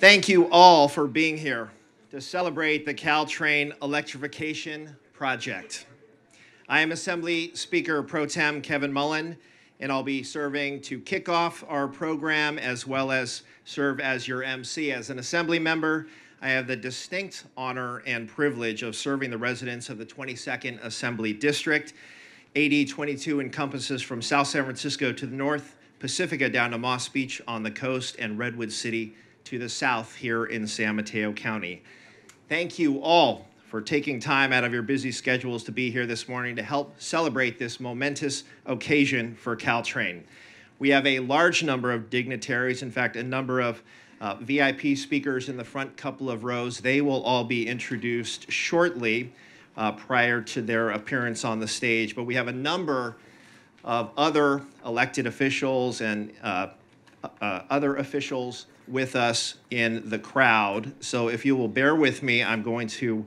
Thank you all for being here to celebrate the Caltrain Electrification project. I am Assembly Speaker Pro Tem Kevin Mullen, and I'll be serving to kick off our program as well as serve as your MC. As an Assembly member, I have the distinct honor and privilege of serving the residents of the 22nd Assembly District. AD 22 encompasses from South San Francisco to the north, Pacifica down to Moss Beach on the coast, and Redwood City to the south here in San Mateo County. Thank you all for taking time out of your busy schedules to be here this morning to help celebrate this momentous occasion for Caltrain. We have a large number of dignitaries, in fact, a number of VIP speakers in the front couple of rows. They will all be introduced shortly prior to their appearance on the stage, but we have a number of other elected officials and other officials with us in the crowd. So if you will bear with me, I'm going to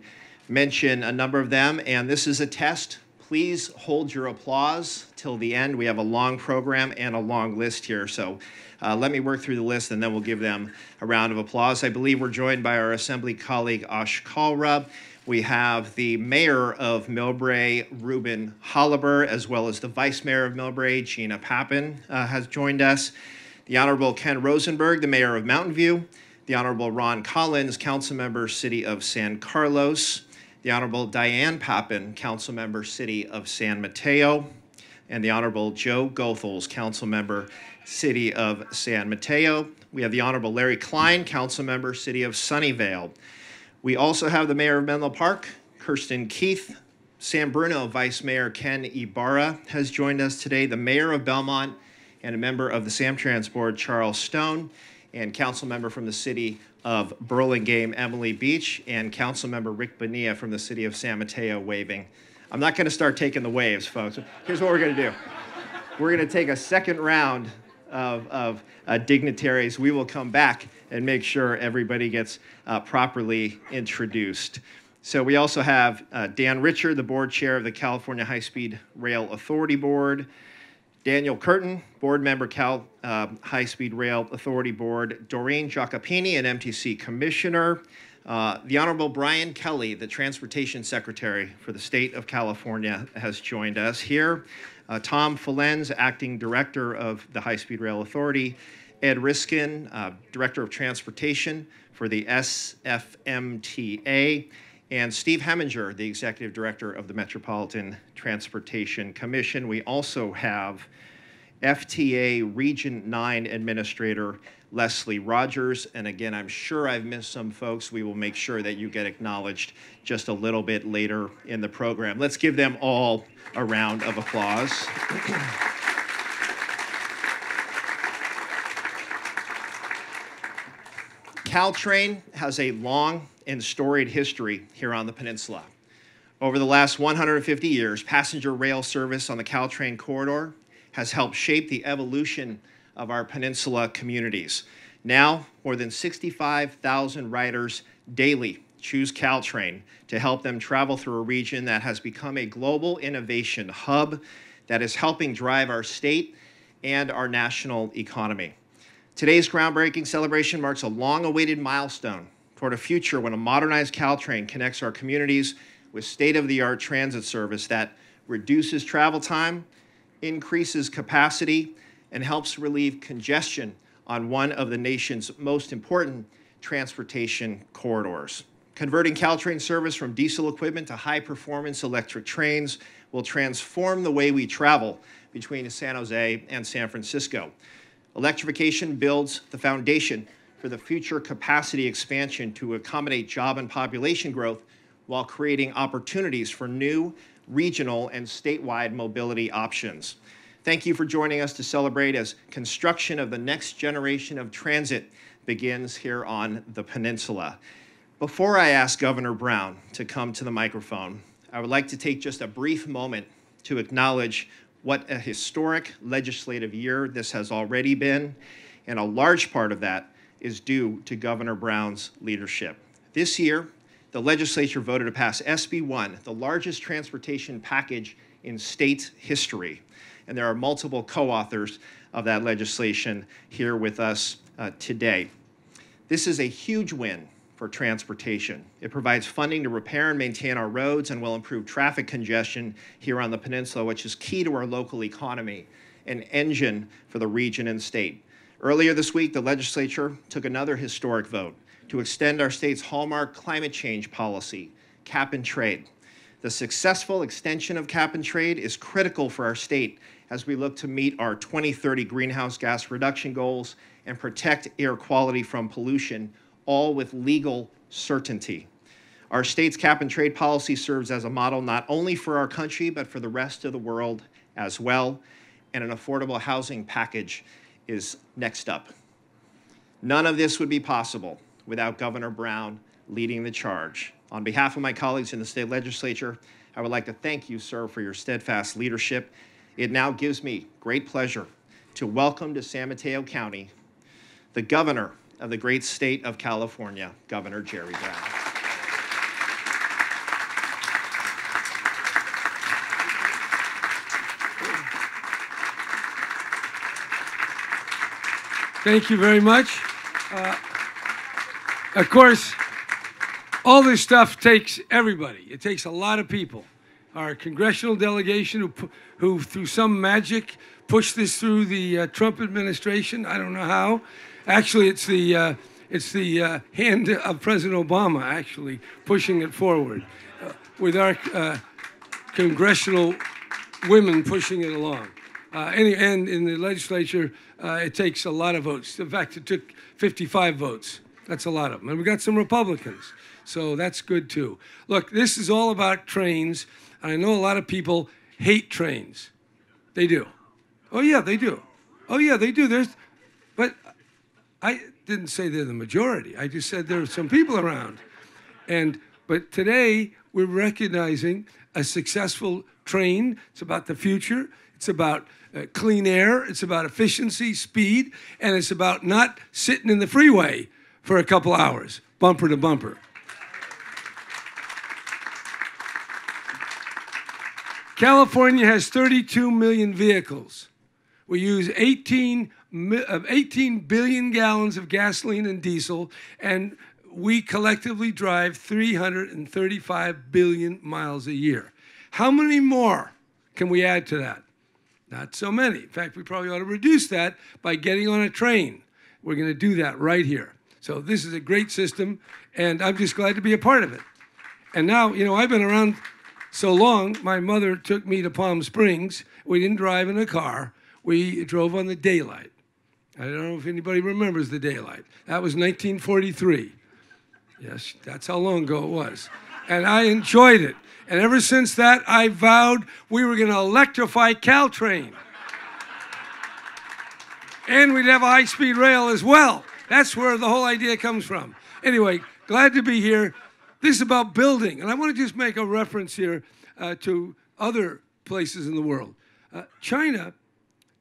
mention a number of them, and this is a test. Please hold your applause till the end. We have a long program and a long list here, so let me work through the list and then we'll give them a round of applause. I believe we're joined by our Assembly colleague, Ash Kalra. We have the Mayor of Millbrae, Ruben Holliber, as well as the Vice Mayor of Millbrae, Gina Pappen, has joined us. The Honorable Ken Rosenberg, the Mayor of Mountain View. The Honorable Ron Collins, Councilmember, City of San Carlos. The Honorable Diane Pappen, Councilmember, City of San Mateo. And the Honorable Joe Goethals, Councilmember, City of San Mateo. We have the Honorable Larry Klein, Councilmember, City of Sunnyvale. We also have the Mayor of Menlo Park, Kirsten Keith. San Bruno Vice Mayor Ken Ibarra has joined us today. The Mayor of Belmont and a member of the Samtrans Board, Charles Stone, and council member from the city of Burlingame, Emily Beach, and council member Rick Bonilla from the city of San Mateo waving. I'm not going to start taking the waves, folks. Here's what we're going to do. We're going to take a second round of dignitaries. We will come back and make sure everybody gets properly introduced. So we also have Dan Richer, the board chair of the California High-Speed Rail Authority Board, Daniel Curtin, board member, Cal High-Speed Rail Authority Board, Doreen Jacopini, an MTC commissioner, the Honorable Brian Kelly, the Transportation Secretary for the state of California, has joined us here. Tom Felenz, acting director of the High-Speed Rail Authority, Ed Riskin, director of transportation for the SFMTA, and Steve Heminger, the executive director of the Metropolitan Transportation Commission. We also have FTA Region 9 Administrator Leslie Rogers. And again, I'm sure I've missed some folks. We will make sure that you get acknowledged just a little bit later in the program. Let's give them all a round of applause. Caltrain has a long and storied history here on the peninsula. Over the last 150 years, passenger rail service on the Caltrain corridor has helped shape the evolution of our peninsula communities. Now, more than 65,000 riders daily choose Caltrain to help them travel through a region that has become a global innovation hub that is helping drive our state and our national economy. Today's groundbreaking celebration marks a long-awaited milestone toward a future when a modernized Caltrain connects our communities with state-of-the-art transit service that reduces travel time, increases capacity, and helps relieve congestion on one of the nation's most important transportation corridors. Converting Caltrain service from diesel equipment to high-performance electric trains will transform the way we travel between San Jose and San Francisco. Electrification builds the foundation for the future capacity expansion to accommodate job and population growth while creating opportunities for new regional and statewide mobility options. Thank you for joining us to celebrate as construction of the next generation of transit begins here on the peninsula. Before I ask Governor Brown to come to the microphone, I would like to take just a brief moment to acknowledge what a historic legislative year this has already been, and a large part of that is due to Governor Brown's leadership. This year, the legislature voted to pass SB 1, the largest transportation package in state history. And there are multiple co-authors of that legislation here with us today. This is a huge win for transportation. It provides funding to repair and maintain our roads and will improve traffic congestion here on the peninsula, which is key to our local economy, an engine for the region and state. Earlier this week, the legislature took another historic vote to extend our state's hallmark climate change policy, cap and trade. The successful extension of cap and trade is critical for our state as we look to meet our 2030 greenhouse gas reduction goals and protect air quality from pollution, all with legal certainty. Our state's cap and trade policy serves as a model not only for our country, but for the rest of the world as well, and an affordable housing package is next up. None of this would be possible without Governor Brown leading the charge. On behalf of my colleagues in the state legislature, I would like to thank you, sir, for your steadfast leadership. It now gives me great pleasure to welcome to San Mateo County the governor of the great state of California, Governor Jerry Brown. Thank you very much. Of course, all this stuff takes everybody. It takes a lot of people. Our congressional delegation who through some magic pushed this through the Trump administration. I don't know how. Actually, it's the hand of President Obama actually pushing it forward with our congressional women pushing it along. And in the legislature, it takes a lot of votes. In fact, it took 55 votes. That's a lot of them. And we got some Republicans, so that's good too. Look, this is all about trains. I know a lot of people hate trains. They do. Oh yeah, they do. Oh yeah, they do. But I didn't say they're the majority. I just said there are some people around. But today we're recognizing a successful train. It's about the future. It's about clean air. It's about efficiency, speed, and it's about not sitting in the freeway for a couple hours, bumper to bumper. California has 32 million vehicles. We use 18 billion gallons of gasoline and diesel, and we collectively drive 335 billion miles a year. How many more can we add to that? Not so many. In fact, we probably ought to reduce that by getting on a train. We're going to do that right here. So this is a great system, and I'm just glad to be a part of it. And now, you know, I've been around so long, my mother took me to Palm Springs. We didn't drive in a car. We drove on the daylight. I don't know if anybody remembers the daylight. That was 1943. Yes, that's how long ago it was. And I enjoyed it. And ever since that, I vowed we were going to electrify Caltrain. And we'd have a high-speed rail as well. That's where the whole idea comes from. Anyway, glad to be here. This is about building. And I want to just make a reference here to other places in the world. China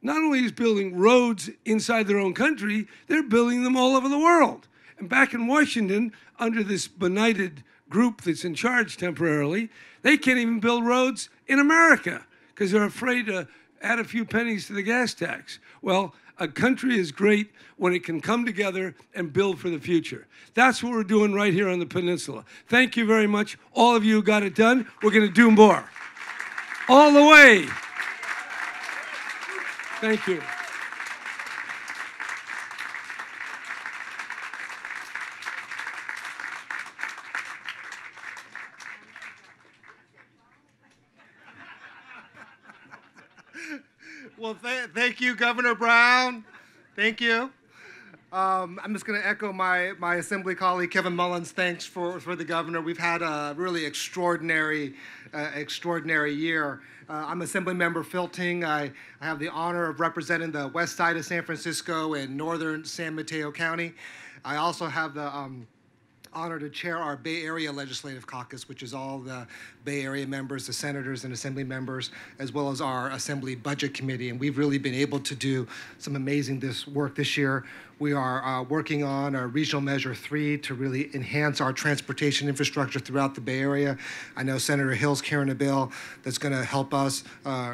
not only is building roads inside their own country, they're building them all over the world. And back in Washington, under this benighted group that's in charge temporarily, they can't even build roads in America because they're afraid to add a few pennies to the gas tax. Well, a country is great when it can come together and build for the future. That's what we're doing right here on the peninsula. Thank you very much. All of you got it done. We're going to do more. All the way. Thank you. Well, thank you, Governor Brown. Thank you. I'm just going to echo my Assembly colleague, Kevin Mullen's thanks for the governor. We've had a really extraordinary year. I'm Assembly Member Filting. I have the honor of representing the west side of San Francisco and northern San Mateo County. I also have the honor to chair our Bay Area Legislative Caucus, which is all the Bay Area members, the senators and assembly members, as well as our Assembly Budget Committee. And we've really been able to do some amazing work this year. We are working on our Regional Measure 3 to really enhance our transportation infrastructure throughout the Bay Area. I know Senator Hill's carrying a bill that's going to help us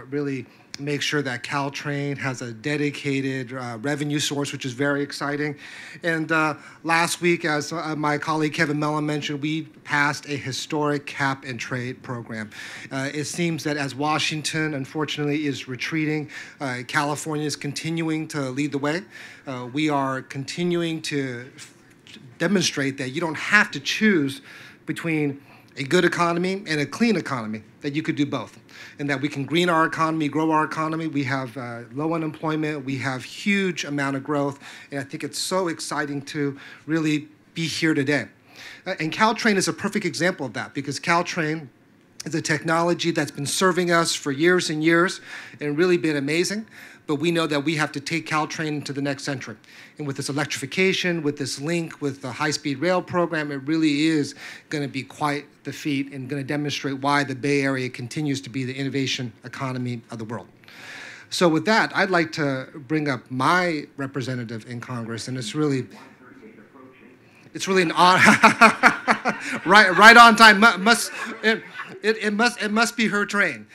really make sure that Caltrain has a dedicated revenue source, which is very exciting. And last week, as my colleague Kevin Mellon mentioned, we passed a historic cap and trade program. It seems that as Washington, unfortunately, is retreating, California is continuing to lead the way. We are continuing to demonstrate that you don't have to choose between a good economy and a clean economy, that you could do both, and that we can green our economy, grow our economy. We have low unemployment, we have huge amount of growth, and I think it's so exciting to really be here today. And Caltrain is a perfect example of that, because Caltrain is a technology that's been serving us for years and years and really been amazing. But we know that we have to take Caltrain into the next century. And with this electrification, with this link, with the high-speed rail program, it really is going to be quite the feat and going to demonstrate why the Bay Area continues to be the innovation economy of the world. So with that, I'd like to bring up my representative in Congress, and it's really an honor. right on time. It must be her train.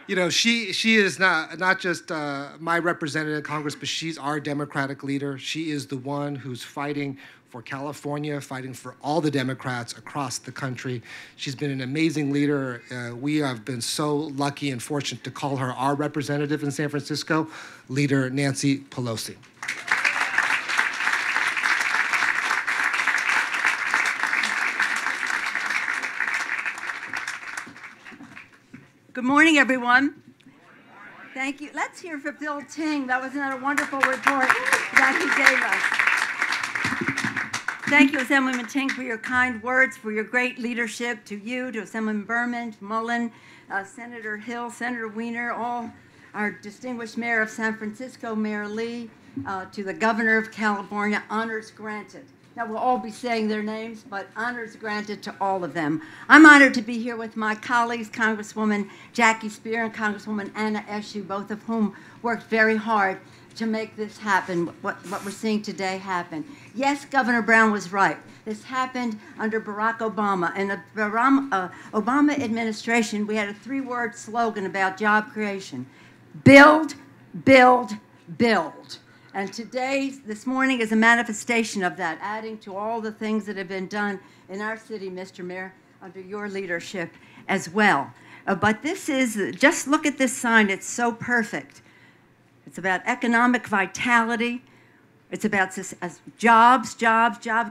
You know, she is not just my representative in Congress, but she's our Democratic leader. She is the one who's fighting for California, fighting for all the Democrats across the country. She's been an amazing leader. We have been so lucky and fortunate to call her our representative in San Francisco, Leader Nancy Pelosi. Good morning, everyone. Thank you. Let's hear for Bill Ting. That was another wonderful report that he gave us. Thank you, Assemblyman Ting, for your kind words, for your great leadership, to you, to Assemblyman Berman, to Mullen, Senator Hill, Senator Wiener, all our distinguished Mayor of San Francisco, Mayor Lee, to the Governor of California, honors granted. Now, we'll all be saying their names, but honors granted to all of them. I'm honored to be here with my colleagues, Congresswoman Jackie Spear and Congresswoman Anna Eshoo, both of whom worked very hard to make this happen, what we're seeing today happen. Yes, Governor Brown was right. This happened under Barack Obama. In the Obama administration, we had a three-word slogan about job creation: build, build, build. And this morning is a manifestation of that, adding to all the things that have been done in our city, Mr. Mayor, under your leadership as well. But this is, just look at this sign, it's so perfect. It's about economic vitality. It's about job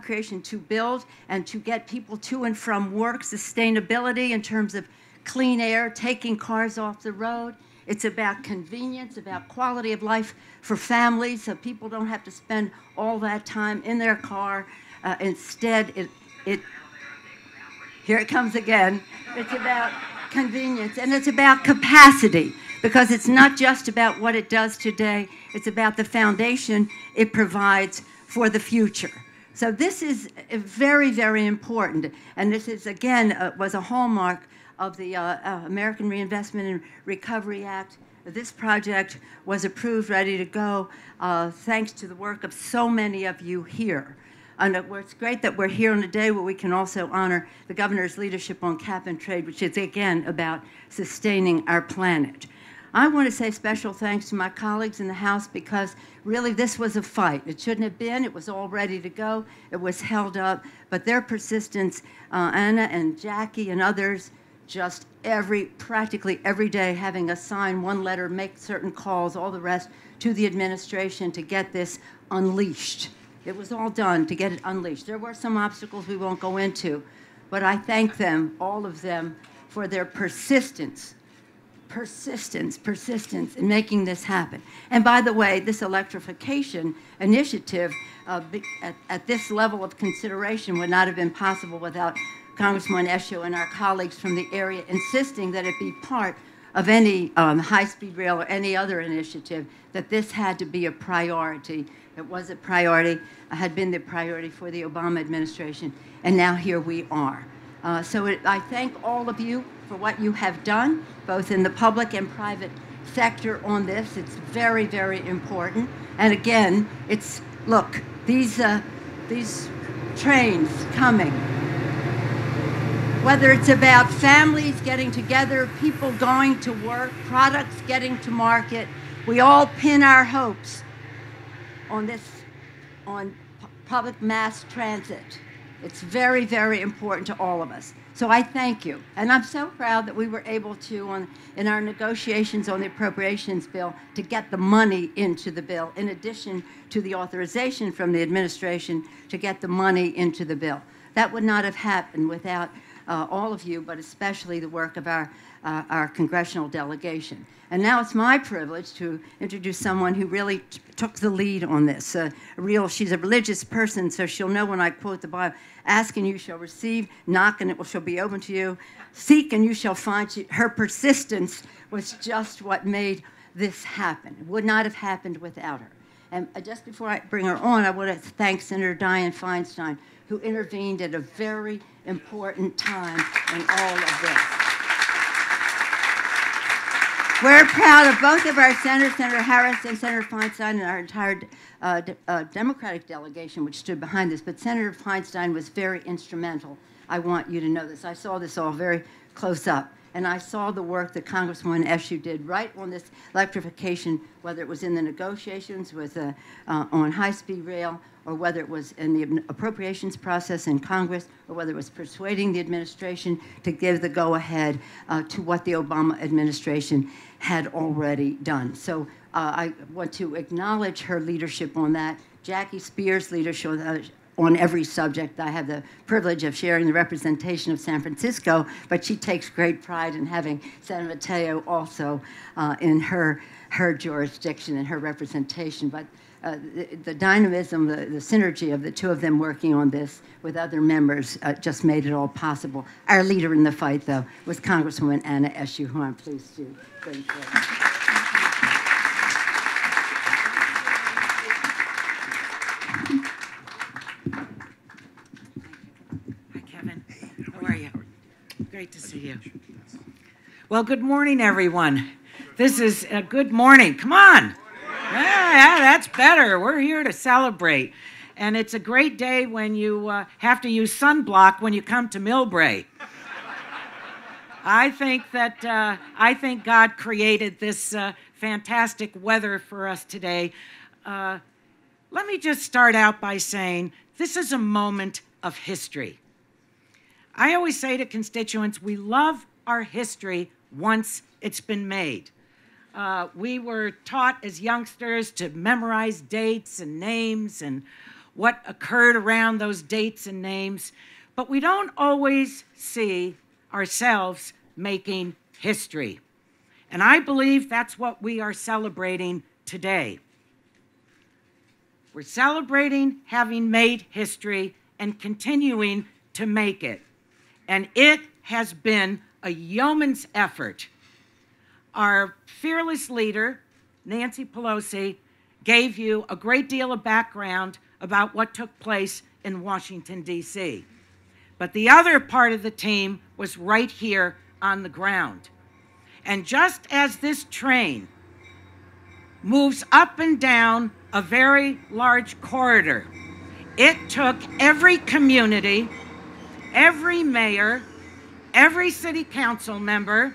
creation, to build and to get people to and from work, sustainability in terms of clean air, taking cars off the road. It's about convenience, about quality of life for families, so people don't have to spend all that time in their car. Instead, here it comes again. It's about convenience, and it's about capacity, because it's not just about what it does today. It's about the foundation it provides for the future. So this is very, very important, and this is, again, was a hallmark of the American Reinvestment and Recovery Act. This project was approved, ready to go, thanks to the work of so many of you here. And it's great that we're here on a day where we can also honor the governor's leadership on cap and trade, which is, again, about sustaining our planet. I want to say special thanks to my colleagues in the House, because really this was a fight. It shouldn't have been. It was all ready to go. It was held up. But their persistence, Anna and Jackie and others, just practically every day having us sign one letter, make certain calls, all the rest, to the administration to get this unleashed. It was all done to get it unleashed. There were some obstacles we won't go into, but I thank them, all of them, for their persistence in making this happen. And by the way, this electrification initiative at this level of consideration would not have been possible without Congressman Eshoo and our colleagues from the area insisting that it be part of any high-speed rail or any other initiative, that this had to be a priority. It was a priority, had been the priority for the Obama administration, and now here we are. I thank all of you for what you have done, both in the public and private sector on this. It's very, very important. And again, look, these trains coming. whether it's about families getting together, people going to work, products getting to market, we all pin our hopes on public mass transit. It's very, very important to all of us. So I thank you. And I'm so proud that we were able to, in our negotiations on the appropriations bill, to get the money into the bill, in addition to the authorization from the administration to get the money into the bill. That would not have happened without all of you, but especially the work of our congressional delegation. And now it's my privilege to introduce someone who really took the lead on this. She's a religious person, so she'll know when I quote the Bible, ask and you shall receive, knock and it shall be open to you, seek and you shall find. Her persistence was just what made this happen. It would not have happened without her. And just before I bring her on, I want to thank Senator Dianne Feinstein, who intervened at a very important time in all of this. We're proud of both of our senators, Senator Harris and Senator Feinstein, and our entire Democratic delegation, which stood behind this. But Senator Feinstein was very instrumental. I want you to know this. I saw this all very close up. And I saw the work that Congresswoman Eshoo did right on this electrification, whether it was in the negotiations with, on high-speed rail, or whether it was in the appropriations process in Congress, or whether it was persuading the administration to give the go-ahead to what the Obama administration had already done. So I want to acknowledge her leadership on that. Jackie Spear's leadership on every subject. I have the privilege of sharing the representation of San Francisco, but she takes great pride in having San Mateo also in her jurisdiction and her representation. But the dynamism, the synergy of the two of them working on this with other members just made it all possible. Our leader in the fight, though, was Congresswoman Anna Eshoo, who I'm pleased to bring forward. Great to see you. Well, good morning, everyone. This is a good morning. Come on. Yeah, that's better. We're here to celebrate. And it's a great day when you have to use sunblock when you come to Millbrae. I think God created this fantastic weather for us today. Let me just start out by saying this is a moment of history. I always say to constituents, we love our history once it's been made. We were taught as youngsters to memorize dates and names and what occurred around those dates and names, but we don't always see ourselves making history. And I believe that's what we are celebrating today. We're celebrating having made history and continuing to make it. And it has been a yeoman's effort. Our fearless leader, Nancy Pelosi, gave you a great deal of background about what took place in Washington, D.C. But the other part of the team was right here on the ground. And just as this train moves up and down a very large corridor, it took every community, every mayor, every city council member,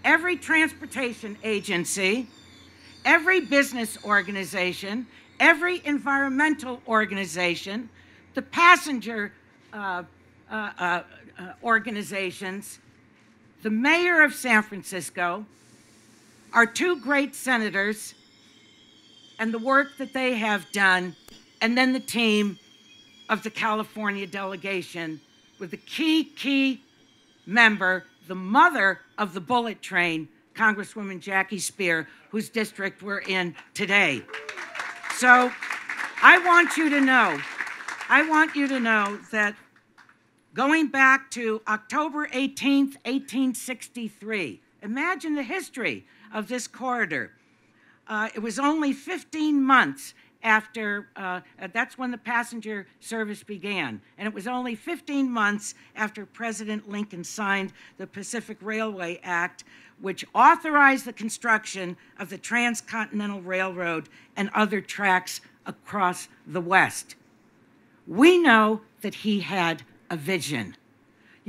every transportation agency, every business organization, every environmental organization, the passenger organizations, the mayor of San Francisco, our two great senators, and the work that they have done, and then the team of the California delegation, with the key member, the mother of the bullet train, Congresswoman Jackie Spear, whose district we're in today. So I want you to know that going back to October 18th, 1863, imagine the history of this corridor. It was only 15 months after, that's when the passenger service began. And it was only 15 months after President Lincoln signed the Pacific Railway Act, which authorized the construction of the Transcontinental Railroad and other tracks across the West. We know that he had a vision.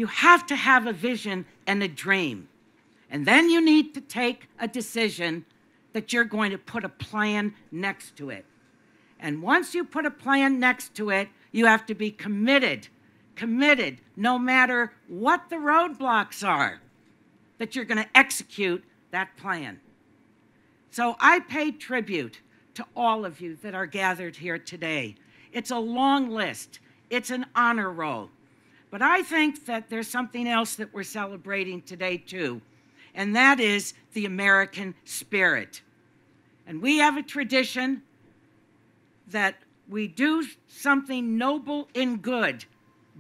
You have to have a vision and a dream. And then you need to take a decision that you're going to put a plan next to it. And once you put a plan next to it, you have to be committed no matter what the roadblocks are, that you're going to execute that plan. So I pay tribute to all of you that are gathered here today. It's a long list. It's an honor roll. But I think that there's something else that we're celebrating today too, and that is the American spirit. And we have a tradition that we do something noble and good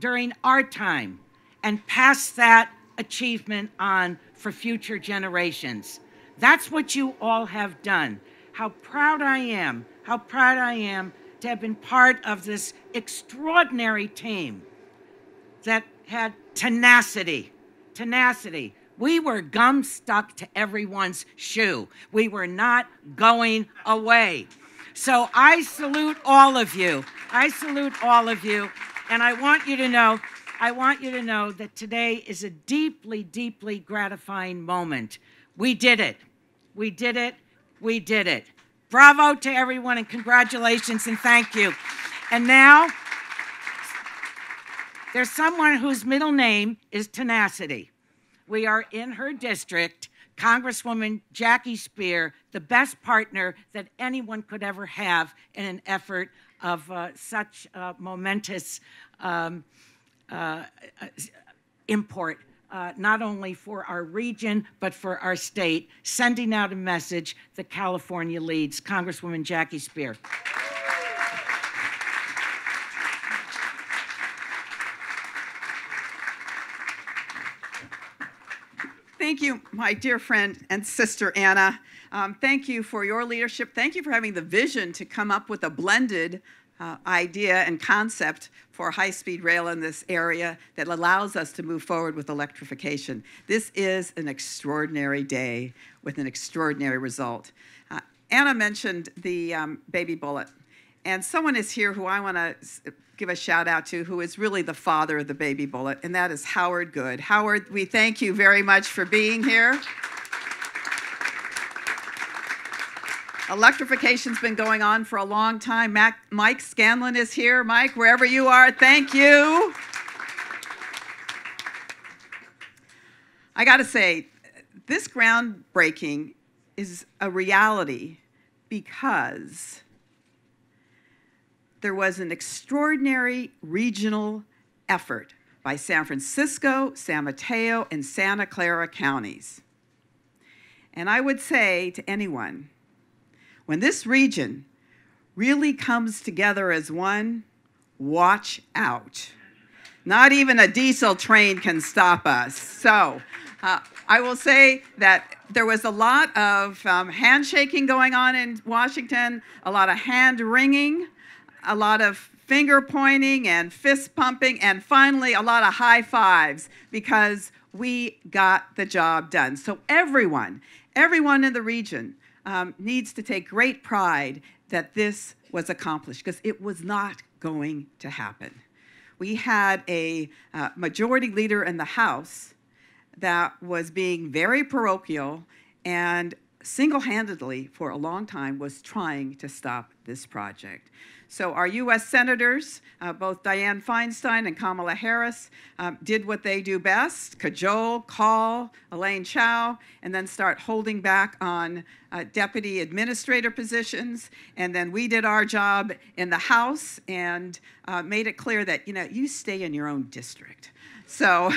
during our time and pass that achievement on for future generations. That's what you all have done. How proud I am to have been part of this extraordinary team that had tenacity. We were gum stuck to everyone's shoe. We were not going away. So I salute all of you. And I want you to know that today is a deeply, deeply gratifying moment. We did it. Bravo to everyone, and congratulations and thank you. And now, there's someone whose middle name is Tenacity. We are in her district, Congresswoman Jackie Speer, the best partner that anyone could ever have in an effort of such momentous import, not only for our region, but for our state, sending out a message that California leads. Congresswoman Jackie Speer. Thank you, my dear friend and sister Anna. Thank you for your leadership. Thank you for having the vision to come up with a blended idea and concept for high-speed rail in this area that allows us to move forward with electrification. This is an extraordinary day with an extraordinary result. Anna mentioned the baby bullet, and someone is here who I want to give a shout out to, who is really the father of the baby bullet, and that is Howard Good. Howard, we thank you very much for being here. Electrification's been going on for a long time. Mike Scanlon is here. Mike, wherever you are, thank you. I got to say, this groundbreaking is a reality because there was an extraordinary regional effort by San Francisco, San Mateo, and Santa Clara counties. And I would say to anyone, when this region really comes together as one, watch out. Not even a diesel train can stop us. So I will say that there was a lot of handshaking going on in Washington, a lot of hand wringing, a lot of finger pointing and fist pumping, and finally a lot of high fives because we got the job done. So everyone in the region needs to take great pride that this was accomplished because it was not going to happen. We had a majority leader in the House that was being very parochial and single-handedly for a long time was trying to stop this project. So our U.S. senators, both Dianne Feinstein and Kamala Harris, did what they do best, cajole, call Elaine Chao, and then start holding back on deputy administrator positions. And then we did our job in the House and made it clear that, you stay in your own district. So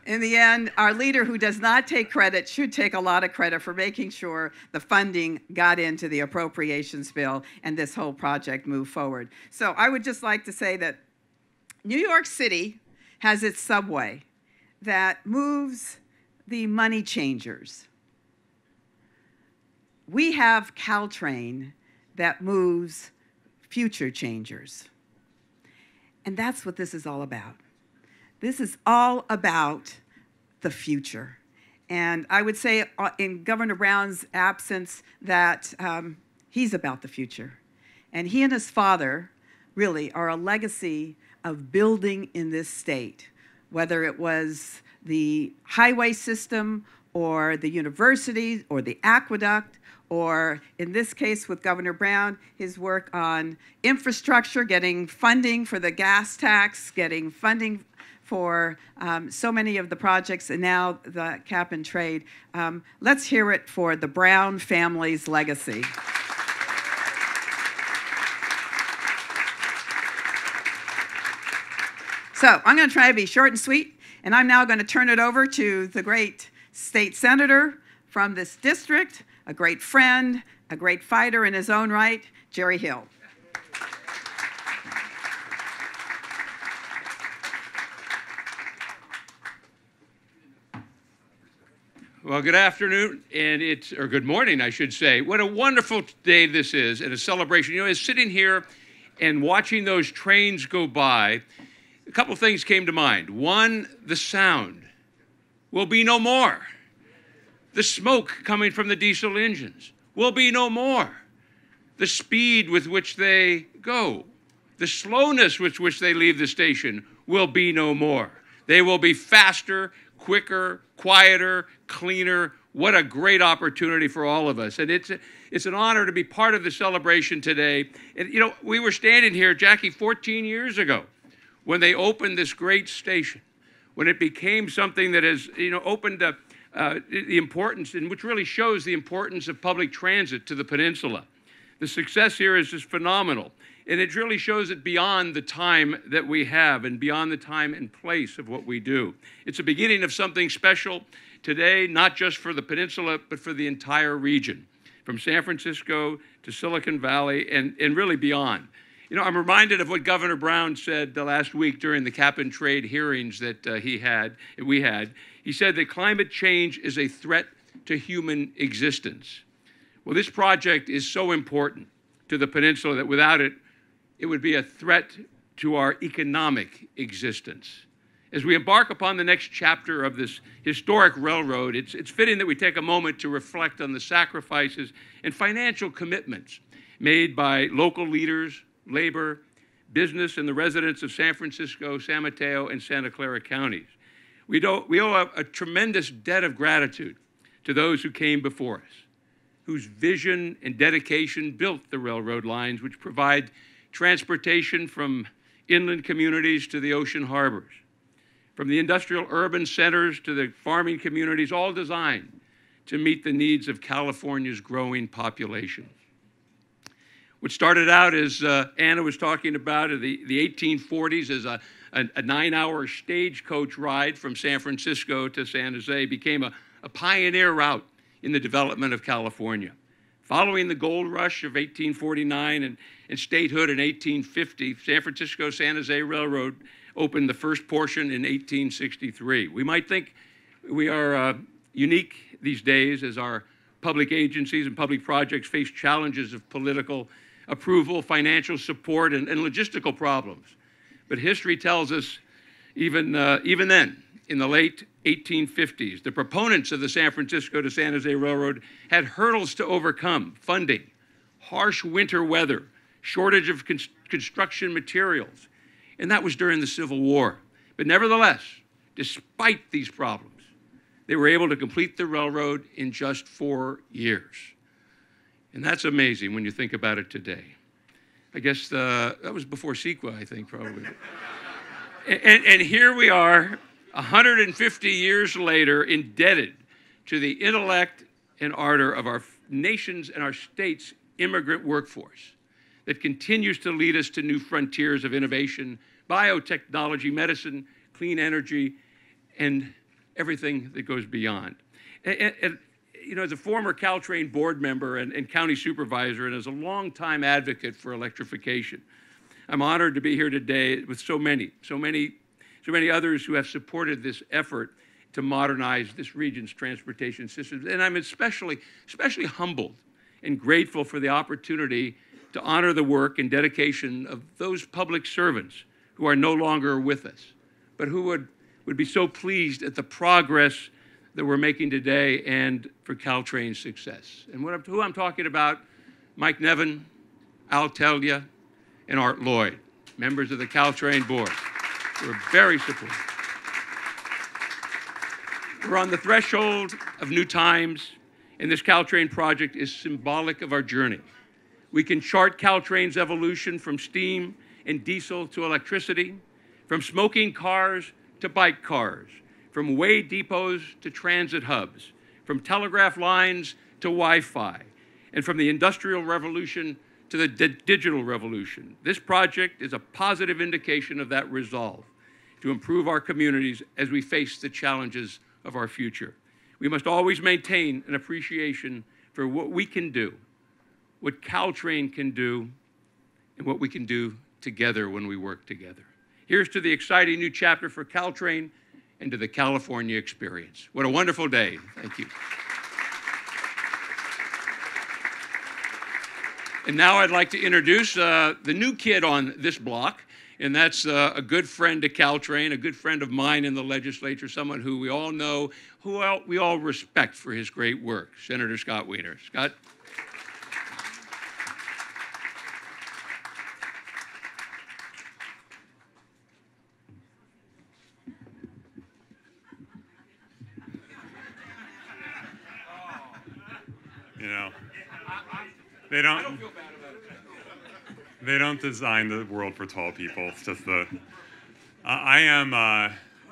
in the end, our leader, who does not take credit, should take a lot of credit for making sure the funding got into the appropriations bill and this whole project moved forward. So I would just like to say that New York City has its subway that moves the money changers. We have Caltrain that moves future changers. And that's what this is all about. This is all about the future. And I would say in Governor Brown's absence that he's about the future. And he and his father really are a legacy of building in this state, whether it was the highway system or the universities or the aqueduct, or in this case with Governor Brown, his work on infrastructure, getting funding for the gas tax, getting funding for so many of the projects, and now the cap and trade. Let's hear it for the Brown family's legacy. So I'm going to try to be short and sweet, and I'm now going to turn it over to the great state senator from this district, a great friend, a great fighter in his own right, Jerry Hill. Well, good afternoon, or good morning, I should say. What a wonderful day this is, and a celebration. You know, as sitting here and watching those trains go by, a couple things came to mind. One, the sound will be no more. The smoke coming from the diesel engines will be no more. The speed with which they go, the slowness with which they leave the station will be no more. They will be faster, quicker, quieter, cleaner. What a great opportunity for all of us. And it's an honor to be part of the celebration today. And you know, we were standing here, Jackie, 14 years ago when they opened this great station, when it became something that has, you know, opened up the importance, and which really shows the importance of public transit to the peninsula. The success here is just phenomenal. And it really shows it beyond the time that we have and beyond the time and place of what we do. It's a beginning of something special today, not just for the peninsula, but for the entire region, from San Francisco to Silicon Valley and really beyond. You know, I'm reminded of what Governor Brown said last week during the cap and trade hearings that we had. He said that climate change is a threat to human existence. Well, this project is so important to the peninsula that without it, it would be a threat to our economic existence. As we embark upon the next chapter of this historic railroad, it's fitting that we take a moment to reflect on the sacrifices and financial commitments made by local leaders, labor, business, and the residents of San Francisco, San Mateo, and Santa Clara counties. We owe a tremendous debt of gratitude to those who came before us, whose vision and dedication built the railroad lines which provide transportation from inland communities to the ocean harbors, from the industrial urban centers to the farming communities, all designed to meet the needs of California's growing population. What started out, as Anna was talking about, in the 1840s as a 9-hour stagecoach ride from San Francisco to San Jose became a pioneer route in the development of California. Following the gold rush of 1849 and statehood in 1850, San Francisco-San Jose Railroad opened the first portion in 1863. We might think we are unique these days as our public agencies and public projects face challenges of political approval, financial support, and logistical problems. But history tells us even then, in the late 1850s, the proponents of the San Francisco to San Jose Railroad had hurdles to overcome: funding, harsh winter weather, shortage of construction materials. And that was during the Civil War. But nevertheless, despite these problems, they were able to complete the railroad in just 4 years. And that's amazing when you think about it today. I guess that was before CEQA, I think, probably. and here we are, 150 years later, indebted to the intellect and ardor of our nation's and our state's immigrant workforce that continues to lead us to new frontiers of innovation, biotechnology, medicine, clean energy, and everything that goes beyond. And you know, as a former Caltrain board member and county supervisor, and as a longtime advocate for electrification, I'm honored to be here today with so many others who have supported this effort to modernize this region's transportation systems. And I'm especially humbled and grateful for the opportunity to honor the work and dedication of those public servants who are no longer with us, but who would be so pleased at the progress that we're making today and for Caltrain's success. And who I'm talking about, Mike Nevin, Al Tellia, and Art Lloyd. members of the Caltrain board. We're very supportive. We're on the threshold of new times, and this Caltrain project is symbolic of our journey. We can chart Caltrain's evolution from steam and diesel to electricity, from smoking cars to bike cars, from way depots to transit hubs, from telegraph lines to Wi-Fi, and from the Industrial Revolution to the digital revolution. This project is a positive indication of that resolve to improve our communities as we face the challenges of our future. We must always maintain an appreciation for what we can do, what Caltrain can do, and what we can do together when we work together. Here's to the exciting new chapter for Caltrain and to the California experience. What a wonderful day. Thank you. And now I'd like to introduce the new kid on this block, and that's a good friend to Caltrain, a good friend of mine in the legislature, someone who we all know, who we all respect for his great work, Senator Scott Wiener. Scott? You know, they don't design the world for tall people. It's just I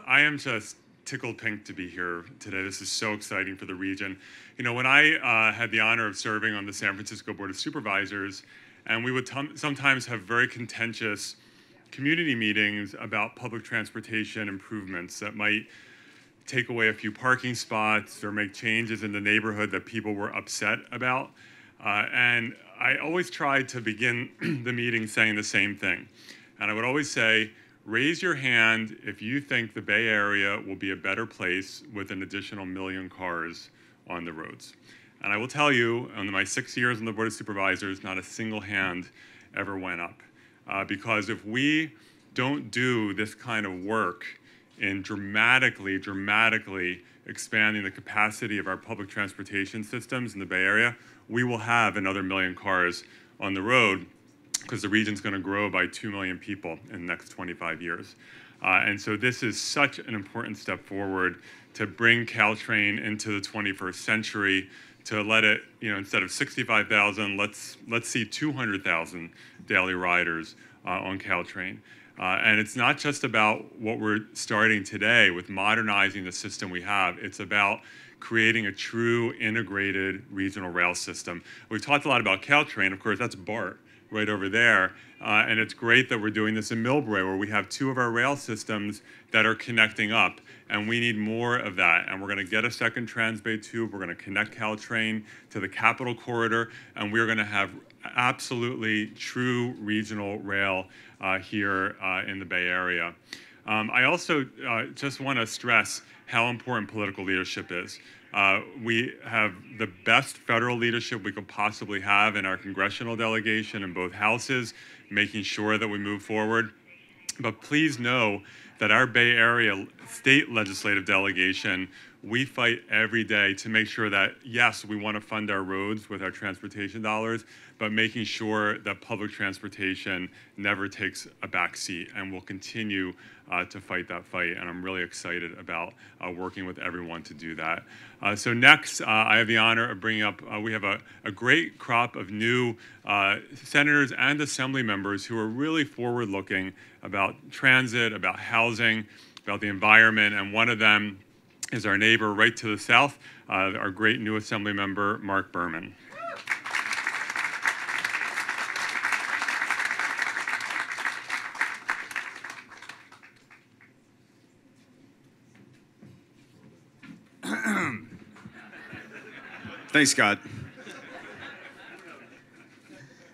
am just tickled pink to be here today. This is so exciting for the region. You know, when I had the honor of serving on the San Francisco Board of Supervisors, and we would sometimes have very contentious community meetings about public transportation improvements that might take away a few parking spots or make changes in the neighborhood that people were upset about. And I always tried to begin the meeting saying the same thing. And I would always say, raise your hand if you think the Bay Area will be a better place with an additional 1 million cars on the roads. And I will tell you, in my 6 years on the Board of Supervisors, not a single hand ever went up. Because if we don't do this kind of work in dramatically expanding the capacity of our public transportation systems in the Bay Area, we will have another 1 million cars on the road because the region's going to grow by 2 million people in the next 25 years. And so this is such an important step forward to bring Caltrain into the 21st century, to let it, you know, instead of 65,000, let's see 200,000 daily riders on Caltrain. And it's not just about what we're starting today with modernizing the system we have. It's about creating a true integrated regional rail system. We've talked a lot about Caltrain. Of course, that's BART right over there. And it's great that we're doing this in Millbrae, where we have 2 of our rail systems that are connecting up. And we need more of that. And we're going to get a second Transbay tube. We're going to connect Caltrain to the Capital Corridor. And we're going to have absolutely true regional rail here in the Bay Area. I also just want to stress how important political leadership is. We have the best federal leadership we could possibly have in our congressional delegation in both houses, making sure that we move forward. But please know that our Bay Area state legislative delegation, we fight every day to make sure that, yes, we want to fund our roads with our transportation dollars, but making sure that public transportation never takes a back seat, and we'll continue to fight that fight. And I'm really excited about working with everyone to do that. So next, I have the honor of bringing up, we have a great crop of new senators and assembly members who are really forward-looking about transit, about housing, about the environment, and one of them is our neighbor right to the south, our great new assembly member, Mark Berman. Thanks, Scott.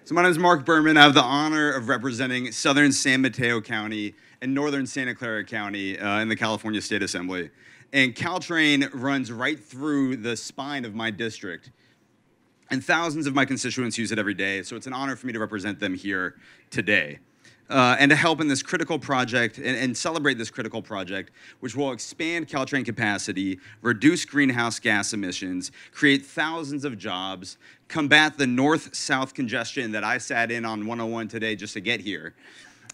So my name is Mark Berman. I have the honor of representing southern San Mateo County and northern Santa Clara County in the California State Assembly. And Caltrain runs right through the spine of my district. And thousands of my constituents use it every day, so it's an honor for me to represent them here today. And to help in this critical project and celebrate this critical project, which will expand Caltrain capacity, reduce greenhouse gas emissions, create thousands of jobs, combat the north-south congestion that I sat in on 101 today just to get here,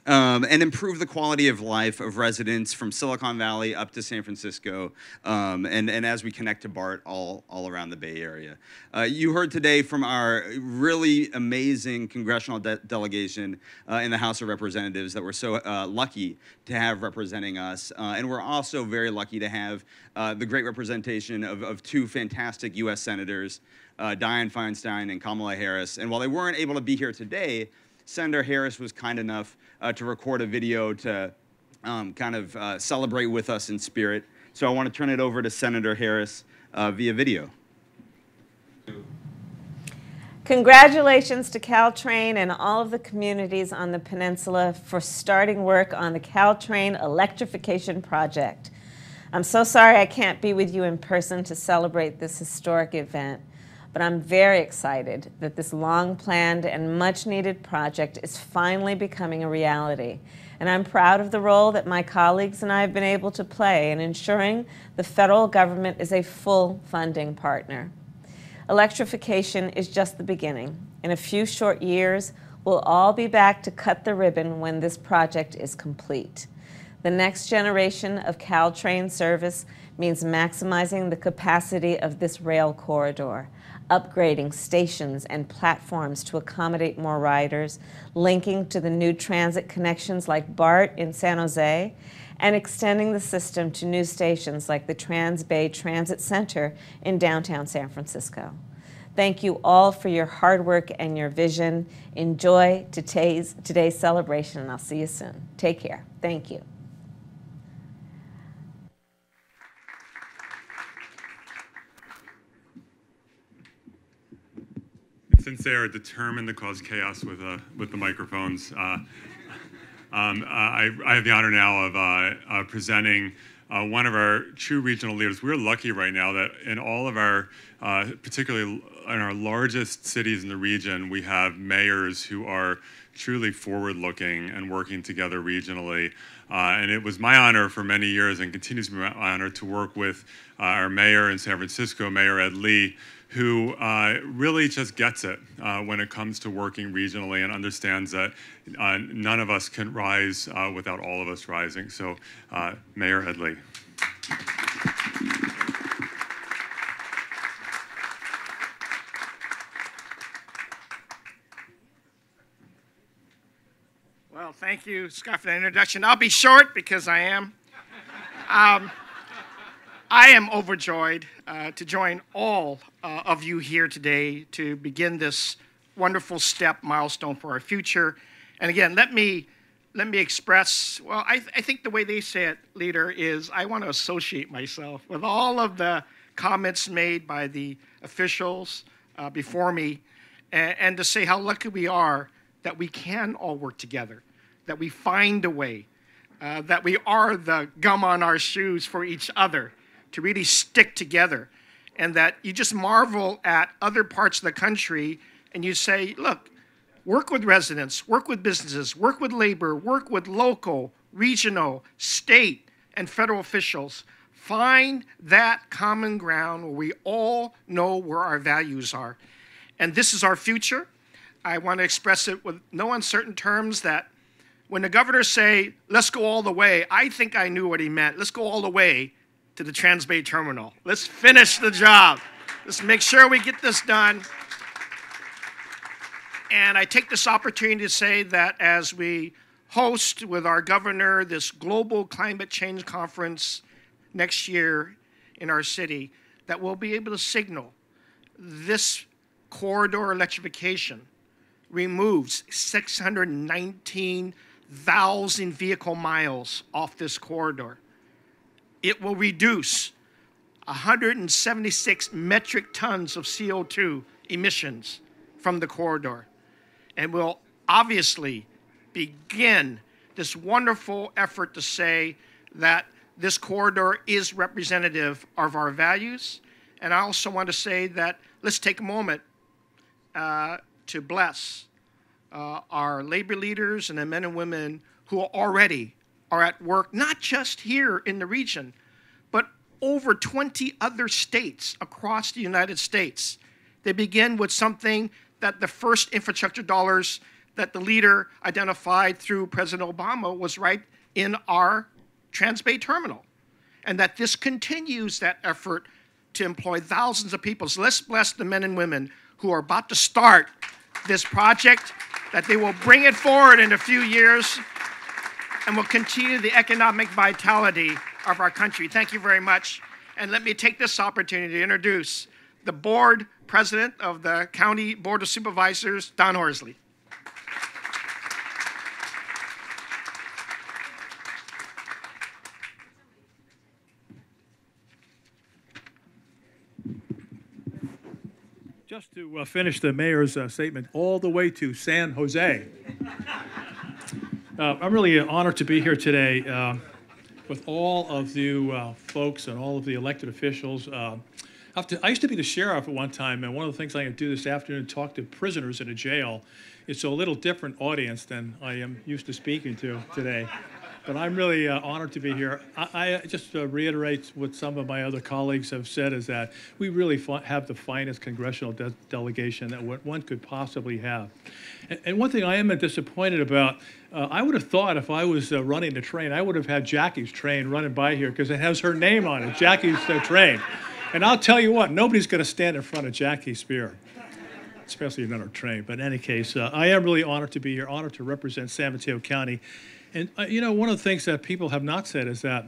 and improve the quality of life of residents from Silicon Valley up to San Francisco, and as we connect to BART all around the Bay Area. You heard today from our really amazing congressional delegation in the House of Representatives that we're so lucky to have representing us. And we're also very lucky to have the great representation of two fantastic U.S. senators, Dianne Feinstein and Kamala Harris. And while they weren't able to be here today, Senator Harris was kind enough to record a video to celebrate with us in spirit. So I want to turn it over to Senator Harris via video. Congratulations to Caltrain and all of the communities on the peninsula for starting work on the Caltrain Electrification project. I'm so sorry I can't be with you in person to celebrate this historic event, but I'm very excited that this long-planned and much-needed project is finally becoming a reality. And I'm proud of the role that my colleagues and I have been able to play in ensuring the federal government is a full funding partner. Electrification is just the beginning. In a few short years, we'll all be back to cut the ribbon when this project is complete. The next generation of Caltrain service means maximizing the capacity of this rail corridor, upgrading stations and platforms to accommodate more riders, linking to the new transit connections like BART in San Jose, and extending the system to new stations like the Trans-Bay Transit Center in downtown San Francisco. Thank you all for your hard work and your vision. Enjoy today's celebration, and I'll see you soon. Take care. Thank you. Since they are determined to cause chaos with the microphones, I have the honor now of presenting one of our true regional leaders. We're lucky right now that in all of our, particularly in our largest cities in the region, we have mayors who are truly forward-looking and working together regionally. And it was my honor for many years, and continues to be my honor, to work with our mayor in San Francisco, Mayor Ed Lee, who really just gets it when it comes to working regionally and understands that none of us can rise without all of us rising. So, Mayor Ed Lee. Well, thank you, Scott, for that introduction. I'll be short because I am. I am overjoyed to join all of you here today to begin this wonderful milestone for our future. And again, let me express, well, I think the way they say it, leader, is I want to associate myself with all of the comments made by the officials before me, and to say how lucky we are that we can all work together, that we find a way, that we are the gum on our shoes for each other, to really stick together, and that you just marvel at other parts of the country and you say, look, work with residents, work with businesses, work with labor, work with local, regional, state, and federal officials. Find that common ground where we all know where our values are. And this is our future. I want to express it with no uncertain terms that when the governor say, let's go all the way, I think I knew what he meant. Let's go all the way to the Trans-Bay Terminal. Let's finish the job. Let's make sure we get this done. And I take this opportunity to say that as we host with our governor this global climate change conference next year in our city, that we'll be able to signal this corridor electrification removes 619,000 vehicle miles off this corridor. It will reduce 176 metric tons of CO2 emissions from the corridor, and will obviously begin this wonderful effort to say that this corridor is representative of our values. And I also want to say that let's take a moment to bless our labor leaders and the men and women who already are at work, not just here in the region, but over 20 other states across the United States. They begin with something that the first infrastructure dollars that the leader identified through President Obama was right in our Transbay Terminal, and that this continues that effort to employ thousands of people. So let's bless the men and women who are about to start this project, that they will bring it forward in a few years and will continue the economic vitality of our country. Thank you very much. And let me take this opportunity to introduce the board president of the County Board of Supervisors, Don Horsley. Just to finish the mayor's statement, all the way to San Jose. I'm really honored to be here today with all of you folks and all of the elected officials. I used to be the sheriff at one time, and one of the things I'm going to do this afternoon is talk to prisoners in a jail. It's a little different audience than I am used to speaking to today. But I'm really honored to be here. I just reiterate what some of my other colleagues have said, is that we really have the finest congressional delegation that one could possibly have. And one thing I am disappointed about, I would have thought if I was running the train, I would have had Jackie's train running by here because it has her name on it, Jackie's train. And I'll tell you what, nobody's going to stand in front of Jackie Spear, especially not our train. But in any case, I am really honored to be here, honored to represent San Mateo County. And, you know, one of the things that people have not said is that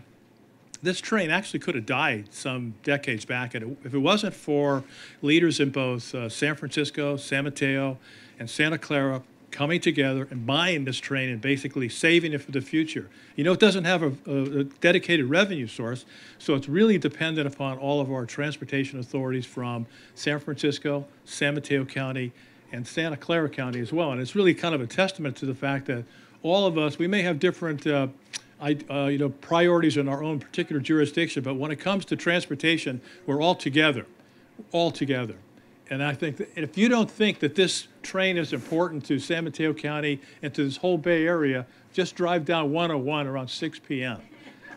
this train actually could have died some decades back. And if it wasn't for leaders in both San Francisco, San Mateo, and Santa Clara coming together and buying this train and basically saving it for the future. You know, it doesn't have a dedicated revenue source, so it's really dependent upon all of our transportation authorities from San Francisco, San Mateo County, and Santa Clara County as well. And it's really kind of a testament to the fact that all of us, we may have different priorities in our own particular jurisdiction, but when it comes to transportation, we're all together. And I think that if you don't think that this train is important to San Mateo County and to this whole Bay Area, just drive down 101 around 6 p.m.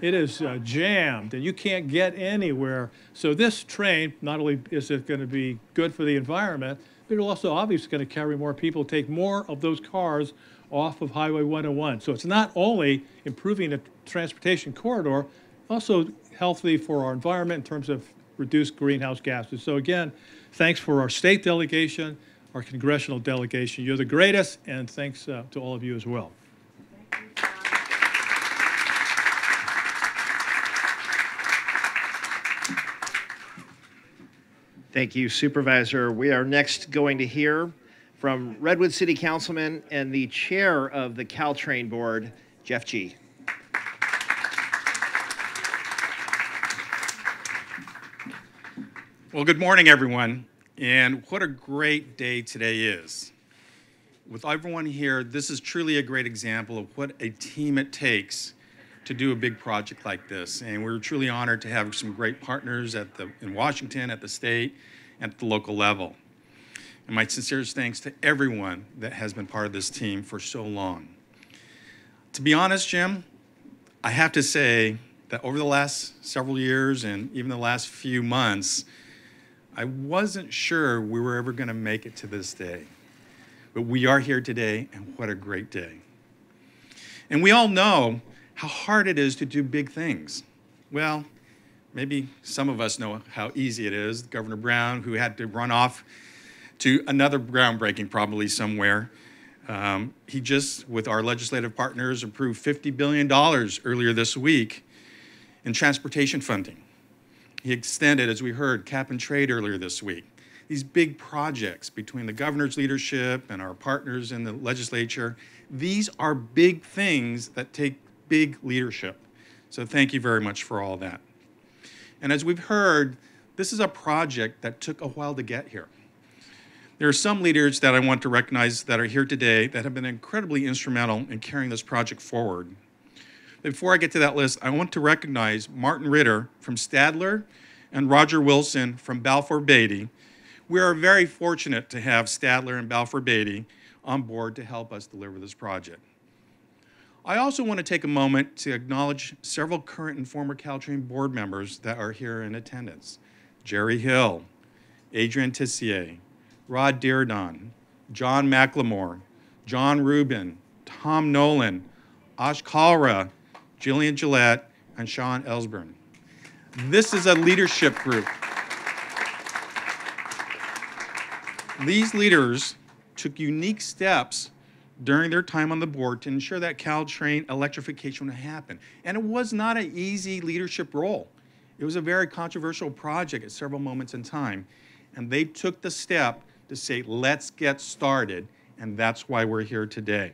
It is jammed, and you can't get anywhere. So this train, not only is it going to be good for the environment, but it'll also obviously going to carry more people, take more of those cars off of Highway 101. So it's not only improving the transportation corridor, also healthy for our environment in terms of reduced greenhouse gases. So again, thanks for our state delegation, our congressional delegation. You're the greatest, and thanks to all of you as well. Thank you, Supervisor. We are next going to hear from Redwood City Councilman and the chair of the Caltrain Board, Jeff G. Well, good morning, everyone, and what a great day today is. With everyone here, this is truly a great example of what a team it takes to do a big project like this, and we're truly honored to have some great partners in Washington, at the state, and at the local level. And my sincerest thanks to everyone that has been part of this team for so long. To be honest, Jim, I have to say that over the last several years and even the last few months, I wasn't sure we were ever going to make it to this day. But we are here today, and what a great day. And we all know how hard it is to do big things. Well, maybe some of us know how easy it is. Governor Brown, who had to run off to another groundbreaking probably somewhere. He just, with our legislative partners, approved $50 billion earlier this week in transportation funding. He extended, as we heard, cap and trade earlier this week. These big projects between the governor's leadership and our partners in the legislature, these are big things that take big leadership. So thank you very much for all that. And as we've heard, this is a project that took a while to get here. There are some leaders that I want to recognize that are here today that have been incredibly instrumental in carrying this project forward. Before I get to that list, I want to recognize Martin Ritter from Stadler and Roger Wilson from Balfour Beatty. We are very fortunate to have Stadler and Balfour Beatty on board to help us deliver this project. I also want to take a moment to acknowledge several current and former Caltrain board members that are here in attendance. Jerry Hill, Adrian Tissier, Rod Deardon, John McLemore, John Rubin, Tom Nolan, Ash Kalra, Jillian Gillette, and Sean Ellsburn. This is a leadership group. These leaders took unique steps during their time on the board to ensure that Caltrain electrification would happen. And it was not an easy leadership role. It was a very controversial project at several moments in time. And they took the step to say, let's get started. And that's why we're here today.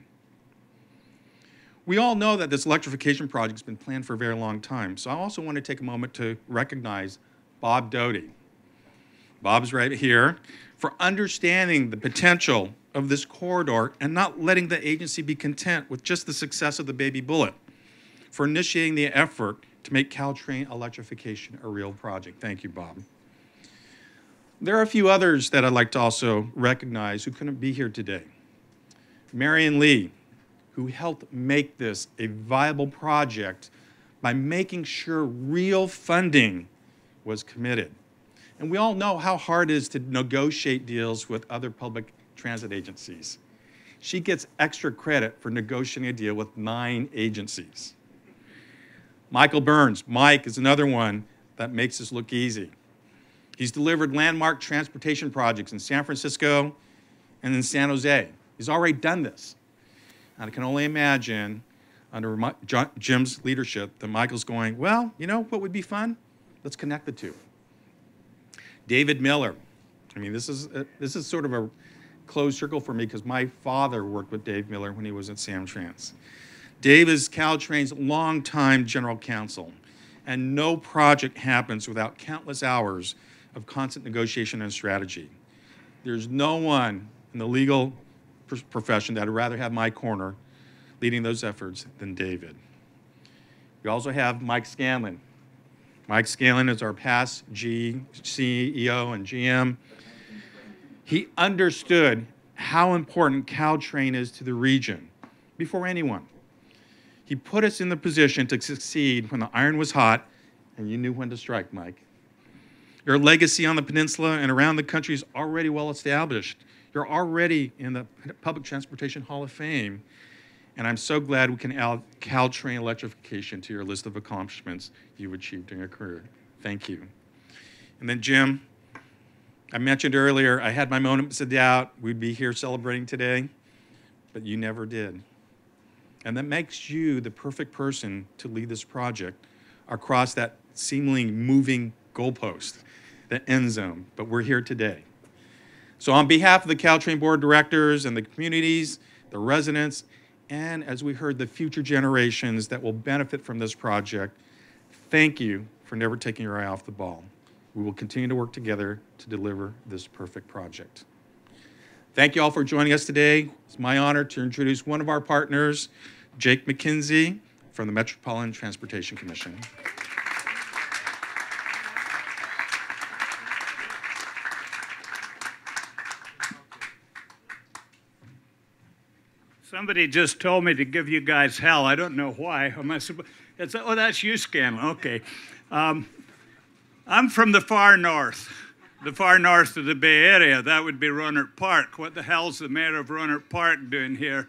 We all know that this electrification project has been planned for a very long time. So I also want to take a moment to recognize Bob Doty. Bob's right here, for understanding the potential of this corridor and not letting the agency be content with just the success of the baby bullet, for initiating the effort to make Caltrain electrification a real project. Thank you, Bob. There are a few others that I'd like to also recognize who couldn't be here today. Marion Lee, who helped make this a viable project by making sure real funding was committed. And we all know how hard it is to negotiate deals with other public transit agencies. She gets extra credit for negotiating a deal with 9 agencies. Michael Burns, Mike, is another one that makes this look easy. He's delivered landmark transportation projects in San Francisco and in San Jose. He's already done this. And I can only imagine, under Jim's leadership, that Michael's going, well, you know what would be fun? Let's connect the two. David Miller. I mean, this is sort of a closed circle for me because my father worked with Dave Miller when he was at Samtrans. Dave is Caltrain's longtime general counsel, and no project happens without countless hours of constant negotiation and strategy. There's no one in the legal profession that would rather have my corner leading those efforts than David. We also have Mike Scanlon. Mike Scanlon is our past CEO and GM. He understood how important Caltrain is to the region before anyone. He put us in the position to succeed when the iron was hot, and you knew when to strike, Mike. Your legacy on the peninsula and around the country is already well established. You're already in the Public Transportation Hall of Fame. And I'm so glad we can add Caltrain electrification to your list of accomplishments you've achieved during your career. Thank you. And then Jim, I mentioned earlier, I had my moments of doubt we'd be here celebrating today, but you never did. And that makes you the perfect person to lead this project across that seemingly moving goalpost, the end zone, but we're here today. So on behalf of the Caltrain Board of Directors and the communities, the residents, and as we heard, the future generations that will benefit from this project, thank you for never taking your eye off the ball. We will continue to work together to deliver this perfect project. Thank you all for joining us today. It's my honor to introduce one of our partners, Jake McKenzie from the Metropolitan Transportation Commission. Somebody just told me to give you guys hell. I don't know why. Oh, that's you, Scanlon. Okay. I'm from the far north of the Bay Area. That would be Rohnert Park. What the hell's the mayor of Rohnert Park doing here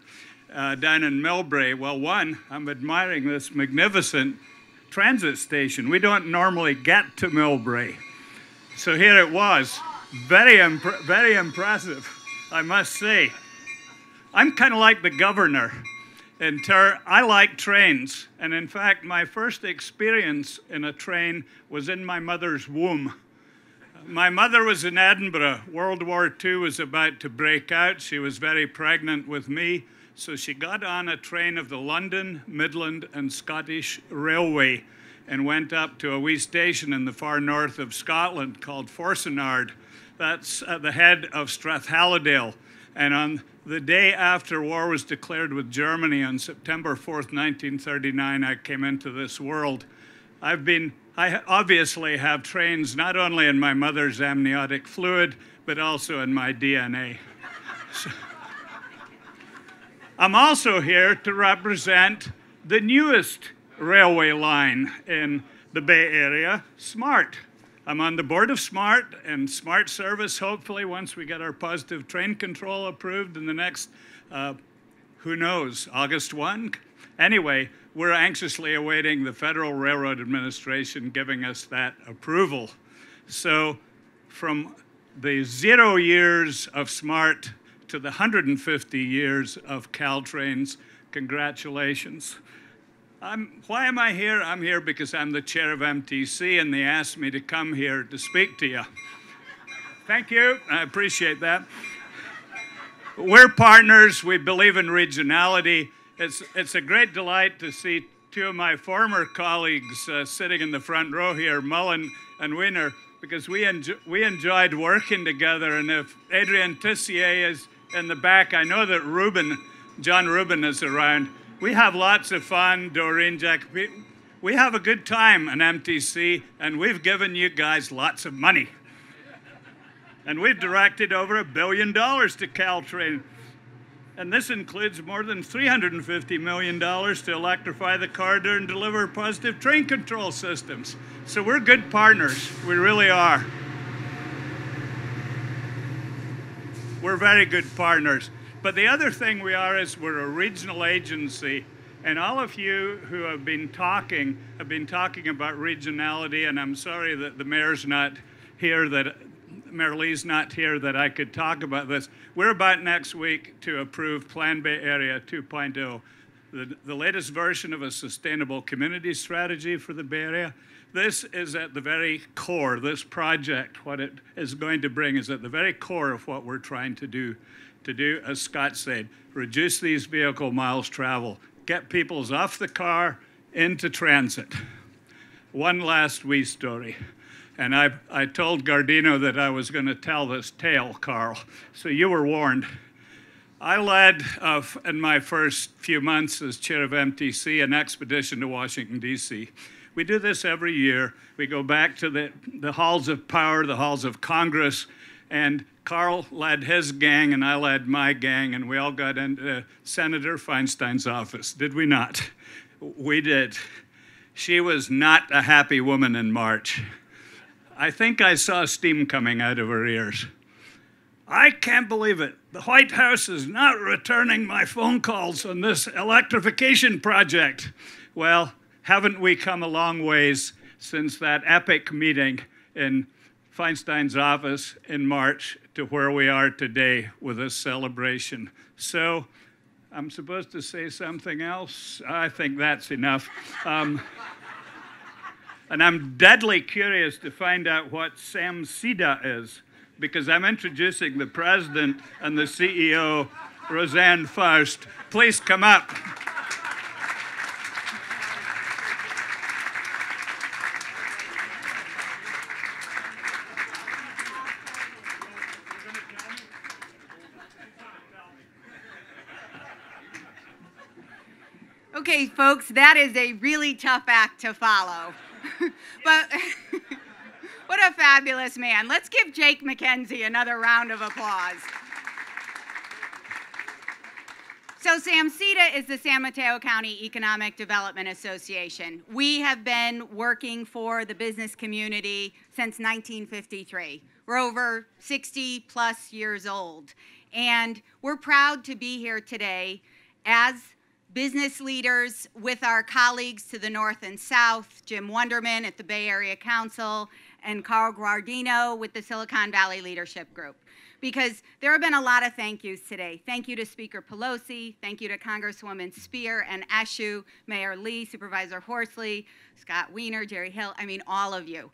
down in Millbrae? Well, one, I'm admiring this magnificent transit station. We don't normally get to Millbrae. So here it was. Very impressive, I must say. I'm kind of like the governor. I like trains. And in fact, my first experience in a train was in my mother's womb. My mother was in Edinburgh. World War II was about to break out. She was very pregnant with me. So she got on a train of the London, Midland, and Scottish Railway and went up to a wee station in the far north of Scotland called Forcenard. That's at the head of Strathalladale. And on the day after war was declared with Germany on September 4th, 1939, I came into this world. I obviously have trains not only in my mother's amniotic fluid, but also in my DNA. So, I'm also here to represent the newest railway line in the Bay Area, SMART. I'm on the board of SMART, and SMART service, hopefully, once we get our positive train control approved in the next Who knows, August 1? Anyway, we're anxiously awaiting the Federal Railroad Administration giving us that approval. So from the 0 years of SMART to the 150 years of Caltrain's, congratulations. Why am I here? I'm here because I'm the chair of MTC and they asked me to come here to speak to you. Thank you, I appreciate that. We're partners, we believe in regionality. It's a great delight to see two of my former colleagues sitting in the front row here, Mullen and Wiener, because we enjoyed working together. And if Adrian Tissier is in the back, I know that John Rubin is around. We have lots of fun, Doreen, Jack. We have a good time in MTC, and we've given you guys lots of money. And we've directed over $1 billion to Caltrain. And this includes more than $350 million to electrify the corridor and deliver positive train control systems. So we're good partners, we really are. We're very good partners. But the other thing we are is we're a regional agency. And all of you who have been talking about regionality, and I'm sorry that the mayor's not here, that Mayor Lee's not here, that I could talk about this. We're about next week to approve Plan Bay Area 2.0, the latest version of a sustainable community strategy for the Bay Area. This is at the very core, this project, what it is going to bring is at the very core of what we're trying to do, as Scott said, reduce these vehicle miles traveled, get peoples off the car into transit. One last wee story. And I told Gardino that I was going to tell this tale, Carl, so you were warned. I led, in my first few months as chair of MTC, an expedition to Washington, D.C. We do this every year. We go back to the halls of power, the halls of Congress, and Carl led his gang and I led my gang, and we all got into Senator Feinstein's office. Did we not? We did. She was not a happy woman in March. I think I saw steam coming out of her ears. I can't believe it. The White House is not returning my phone calls on this electrification project. Well, haven't we come a long ways since that epic meeting in Feinstein's office in March to where we are today with this celebration? So I'm supposed to say something else? I think that's enough. And I'm deadly curious to find out what SAMSIDA is, because I'm introducing the president and the CEO, Roseanne Faust. Please come up. Okay, folks, that is a really tough act to follow. But what a fabulous man. Let's give Jake McKenzie another round of applause. So SAMSIDA is the San Mateo County Economic Development Association. We have been working for the business community since 1953. We're over 60 plus years old. And we're proud to be here today as business leaders with our colleagues to the north and south, Jim Wunderman at the Bay Area Council and Carl Guardino with the Silicon Valley Leadership Group. Because there have been a lot of thank yous today. Thank you to Speaker Pelosi, thank you to Congresswoman Spear and Eshoo, Mayor Lee, Supervisor Horsley, Scott Wiener, Jerry Hill, I mean all of you.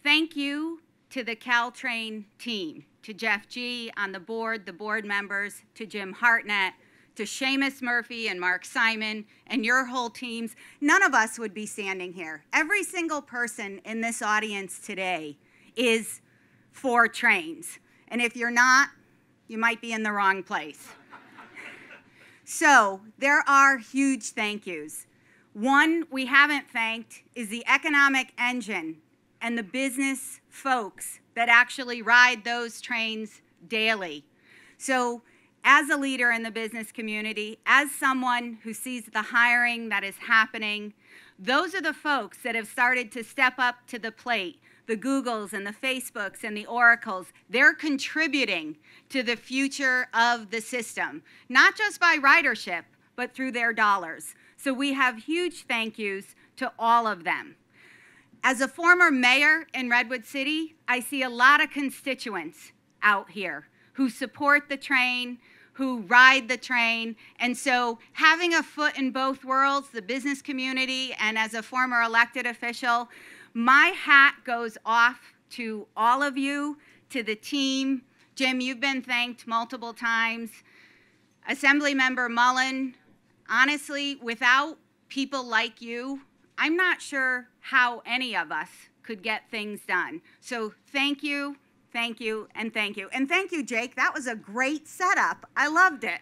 Thank you to the Caltrain team, to Jeff G. on the board members, to Jim Hartnett, to Seamus Murphy and Mark Simon and your whole teams. None of us would be standing here. Every single person in this audience today is for trains. And if you're not, you might be in the wrong place. So there are huge thank yous. One we haven't thanked is the economic engine and the business folks that actually ride those trains daily. So as a leader in the business community, as someone who sees the hiring that is happening, those are the folks that have started to step up to the plate. the Googles and the Facebooks and the Oracles, they're contributing to the future of the system, not just by ridership, but through their dollars. So we have huge thank yous to all of them. As a former mayor in Redwood City, I see a lot of constituents out here who support the train, who ride the train. And so having a foot in both worlds, the business community and as a former elected official, my hat goes off to all of you, to the team. Jim, you've been thanked multiple times. Assemblymember Mullen, honestly, without people like you, I'm not sure how any of us could get things done. So thank you, thank you, and thank you. And thank you, Jake. That was a great setup. I loved it.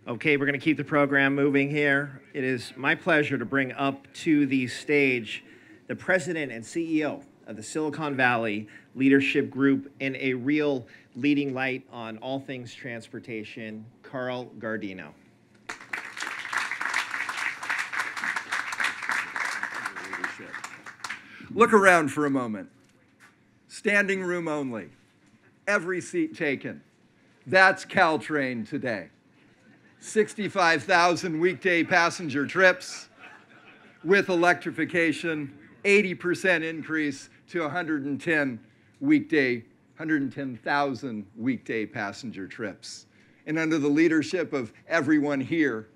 Okay, we're going to keep the program moving here. It is my pleasure to bring up to the stage the president and CEO of the Silicon Valley Leadership Group and a real leading light on all things transportation, Carl Guardino. Look around for a moment. Standing room only. Every seat taken. That's Caltrain today. 65,000 weekday passenger trips with electrification, 80% increase to 110,000 weekday passenger trips. And under the leadership of everyone here,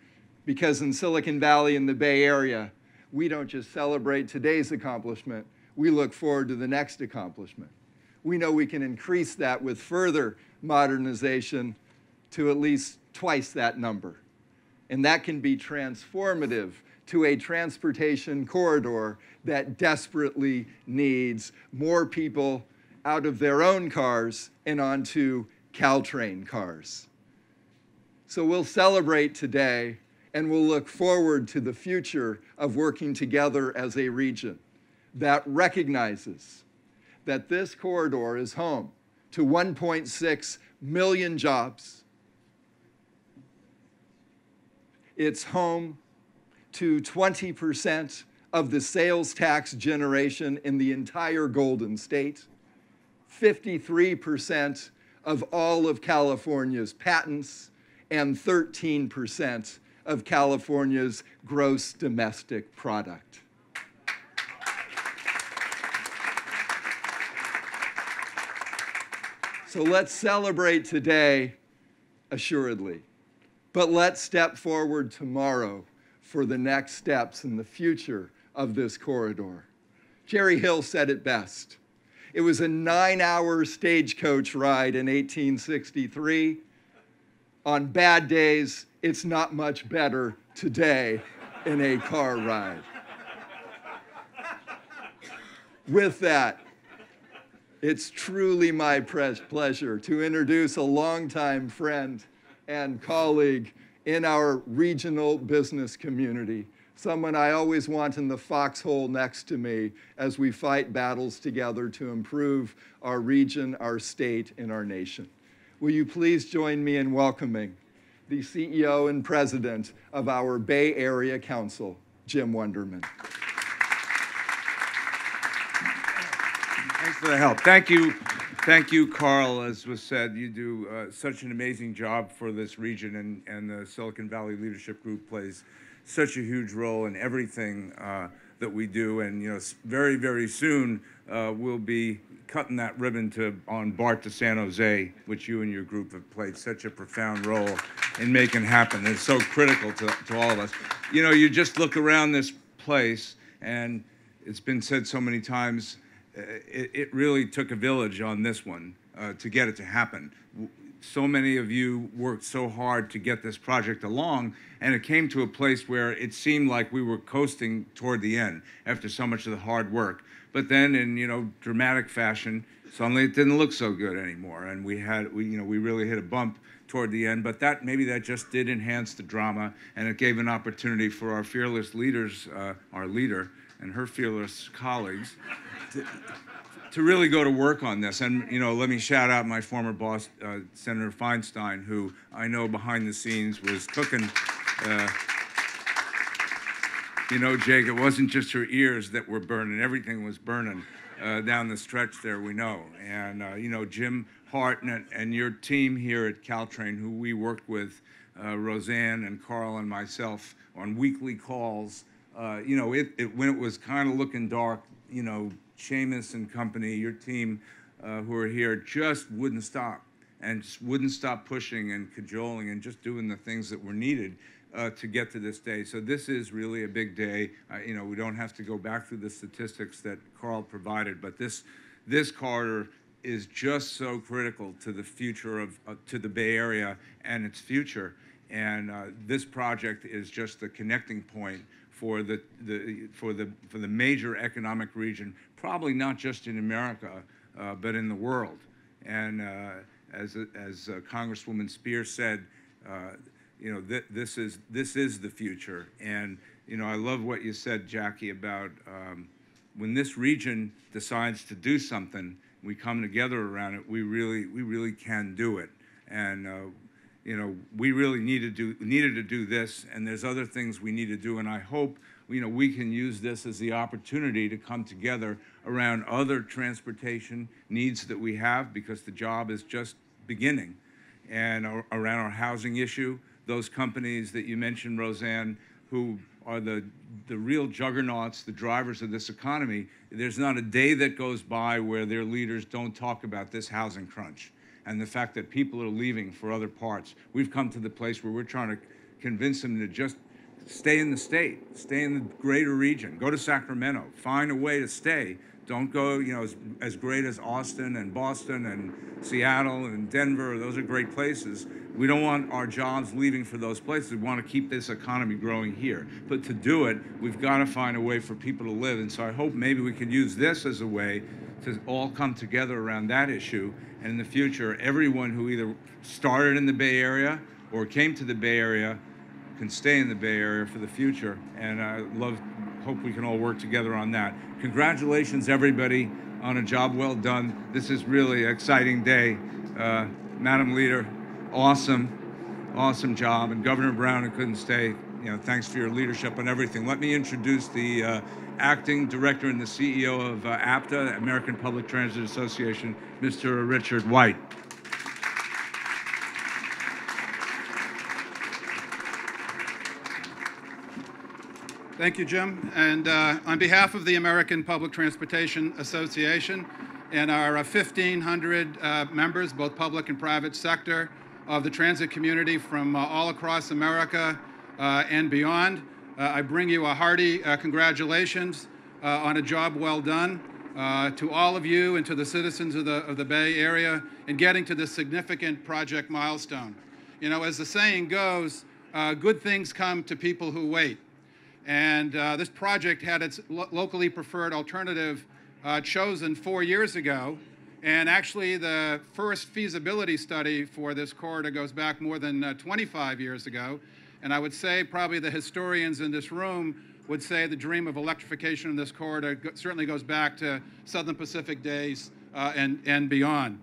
because in Silicon Valley and the Bay Area, we don't just celebrate today's accomplishment, we look forward to the next accomplishment. We know we can increase that with further modernization to at least twice that number. And that can be transformative to a transportation corridor that desperately needs more people out of their own cars and onto Caltrain cars. So we'll celebrate today and we'll look forward to the future of working together as a region that recognizes that this corridor is home to 1.6 million jobs. It's home to 20% of the sales tax generation in the entire Golden State, 53% of all of California's patents, and 13% of California's gross domestic product. So let's celebrate today, assuredly, but let's step forward tomorrow for the next steps in the future of this corridor. Jerry Hill said it best. It was a 9-hour stagecoach ride in 1863. On bad days, it's not much better today in a car ride. With that, it's truly my pleasure to introduce a longtime friend and colleague in our regional business community, someone I always want in the foxhole next to me as we fight battles together to improve our region, our state, and our nation. Will you please join me in welcoming the CEO and president of our Bay Area Council, Jim Wunderman. Thanks for the help. Thank you, Carl. As was said, you do such an amazing job for this region, and the Silicon Valley Leadership Group plays such a huge role in everything that we do. And very, very soon we'll be cutting that ribbon on BART to San Jose, which you and your group have played such a profound role in making happen. It's so critical to all of us. You just look around this place, and it's been said so many times, it really took a village on this one to get it to happen. So many of you worked so hard to get this project along, and it came to a place where it seemed like we were coasting toward the end after so much of the hard work. But then in dramatic fashion, suddenly it didn't look so good anymore, and we really hit a bump toward the end. But maybe that just did enhance the drama, and it gave an opportunity for our fearless leaders, our leader, and her fearless colleagues to really go to work on this. And, you know, let me shout out my former boss, Senator Feinstein, who I know behind the scenes was cooking. You know, Jake, it wasn't just her ears that were burning. Everything was burning down the stretch there, we know. And, you know, Jim Hart and your team here at Caltrain, who we worked with, Roseanne and Carl and myself on weekly calls, you know, when it was kind of looking dark, you know, Seamus and company, your team who are here, just wouldn't stop and just wouldn't stop pushing and cajoling and just doing the things that were needed to get to this day. So this is really a big day. You know, we don't have to go back through the statistics that Carl provided, but this corridor is just so critical to the future of to the Bay Area and its future. And this project is just the connecting point for the major economic region, probably not just in America, but in the world. And as Congresswoman Spear said, you know, this is the future. And you know, I love what you said, Jackie, about when this region decides to do something, we come together around it. We really can do it. And you know, we really needed to do this, and there's other things we need to do. And I hope, you know, we can use this as the opportunity to come together around other transportation needs that we have, because the job is just beginning. And around our housing issue, those companies that you mentioned, Roseanne, who are the real juggernauts, the drivers of this economy, there's not a day that goes by where their leaders don't talk about this housing crunch and the fact that people are leaving for other parts. We've come to the place where we're trying to convince them to just stay in the state, stay in the greater region, go to Sacramento, find a way to stay. Don't go, you know, as great as Austin and Boston and Seattle and Denver. Those are great places. We don't want our jobs leaving for those places. We want to keep this economy growing here. But to do it, we've got to find a way for people to live. And so I hope maybe we can use this as a way to all come together around that issue. And in the future, everyone who either started in the Bay Area or came to the Bay Area can stay in the Bay Area for the future. And I hope we can all work together on that. Congratulations, everybody, on a job well done. This is really an exciting day. Madam Leader, awesome job. And Governor Brown, who couldn't stay, you know, thanks for your leadership on everything. Let me introduce the Acting Director and the CEO of APTA, American Public Transit Association, Mr. Richard White. Thank you, Jim. And on behalf of the American Public Transportation Association and our 1,500 members, both public and private sector, of the transit community from all across America and beyond, I bring you a hearty congratulations on a job well done to all of you and to the citizens of the Bay Area in getting to this significant project milestone. You know, as the saying goes, good things come to people who wait. And this project had its locally preferred alternative chosen 4 years ago. And actually, the first feasibility study for this corridor goes back more than 25 years ago. And I would say probably the historians in this room would say the dream of electrification in this corridor certainly goes back to Southern Pacific days and beyond.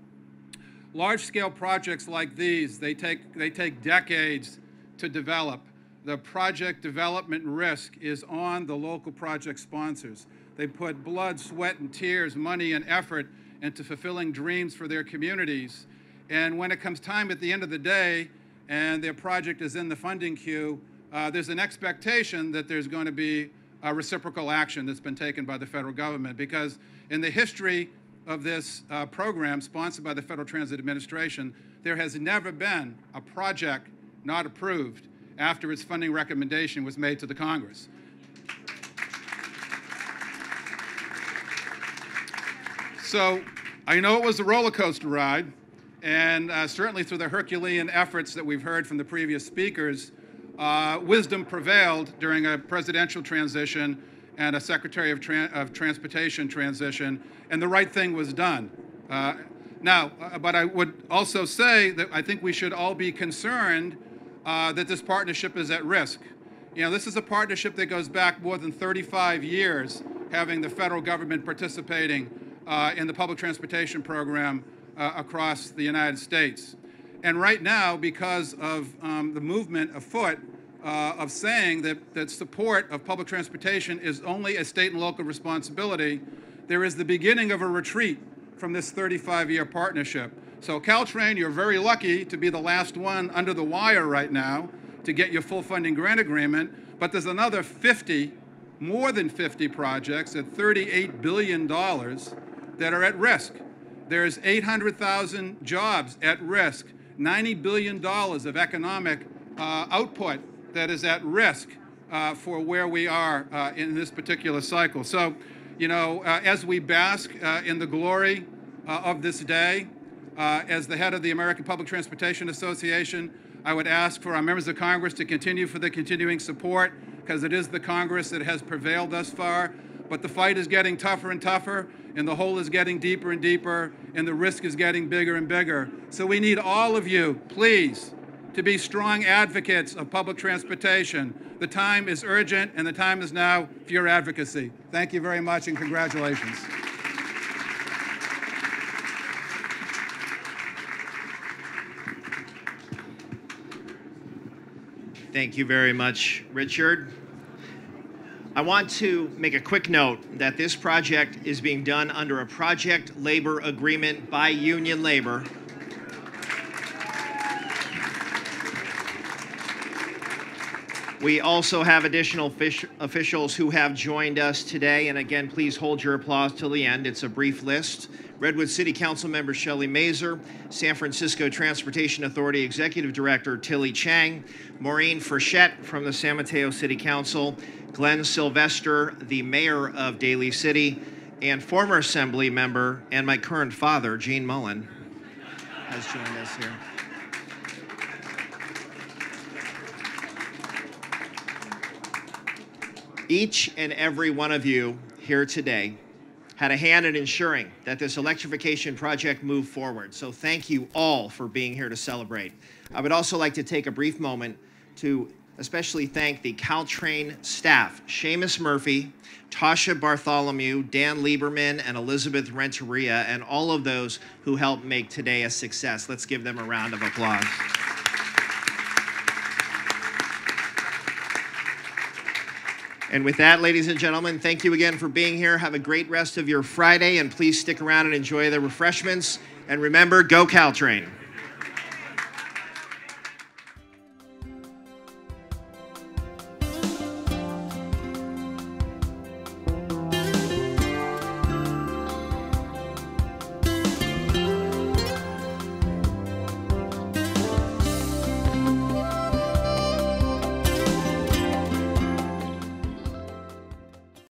Large-scale projects like these, they take decades to develop. The project development risk is on the local project sponsors. They put blood, sweat, and tears, money, and effort into fulfilling dreams for their communities. And when it comes time at the end of the day and their project is in the funding queue, there's an expectation that there's going to be a reciprocal action that's been taken by the federal government, because in the history of this program sponsored by the Federal Transit Administration, there has never been a project not approved after its funding recommendation was made to the Congress. So I know it was a roller coaster ride, and certainly through the Herculean efforts that we've heard from the previous speakers, wisdom prevailed during a presidential transition and a Secretary of Transportation transition, and the right thing was done. But I would also say that I think we should all be concerned that this partnership is at risk. You know, this is a partnership that goes back more than 35 years, having the federal government participating in the public transportation program across the United States. And right now, because of the movement afoot of saying that support of public transportation is only a state and local responsibility, there is the beginning of a retreat from this 35-year partnership. So Caltrain, you're very lucky to be the last one under the wire right now to get your full funding grant agreement, but there's another 50, more than 50 projects at $38 billion that are at risk. There's 800,000 jobs at risk, $90 billion of economic output that is at risk for where we are in this particular cycle. So, you know, as we bask in the glory of this day, as the head of the American Public Transportation Association, I would ask for our members of Congress to continue for the continuing support, because it is the Congress that has prevailed thus far. But the fight is getting tougher and tougher, and the hole is getting deeper and deeper, and the risk is getting bigger and bigger. So we need all of you, please, to be strong advocates of public transportation. The time is urgent, and the time is now for your advocacy. Thank you very much, and congratulations. Thank you very much, Richard. I want to make a quick note that this project is being done under a project labor agreement by union labor. We also have additional officials who have joined us today, and again, please hold your applause till the end. It's a brief list. Redwood City Council member Shelley Mazer, San Francisco Transportation Authority Executive Director Tilly Chang, Maureen Frechette from the San Mateo City Council, Glenn Sylvester, the mayor of Daly City, and former Assembly member and my current father, Gene Mullen, has joined us here. Each and every one of you here today had a hand in ensuring that this electrification project moved forward. So thank you all for being here to celebrate. I would also like to take a brief moment to especially thank the Caltrain staff, Seamus Murphy, Tasha Bartholomew, Dan Lieberman, and Elizabeth Renteria, and all of those who helped make today a success. Let's give them a round of applause. And with that, ladies and gentlemen, thank you again for being here. Have a great rest of your Friday, and please stick around and enjoy the refreshments. And remember, go Caltrain.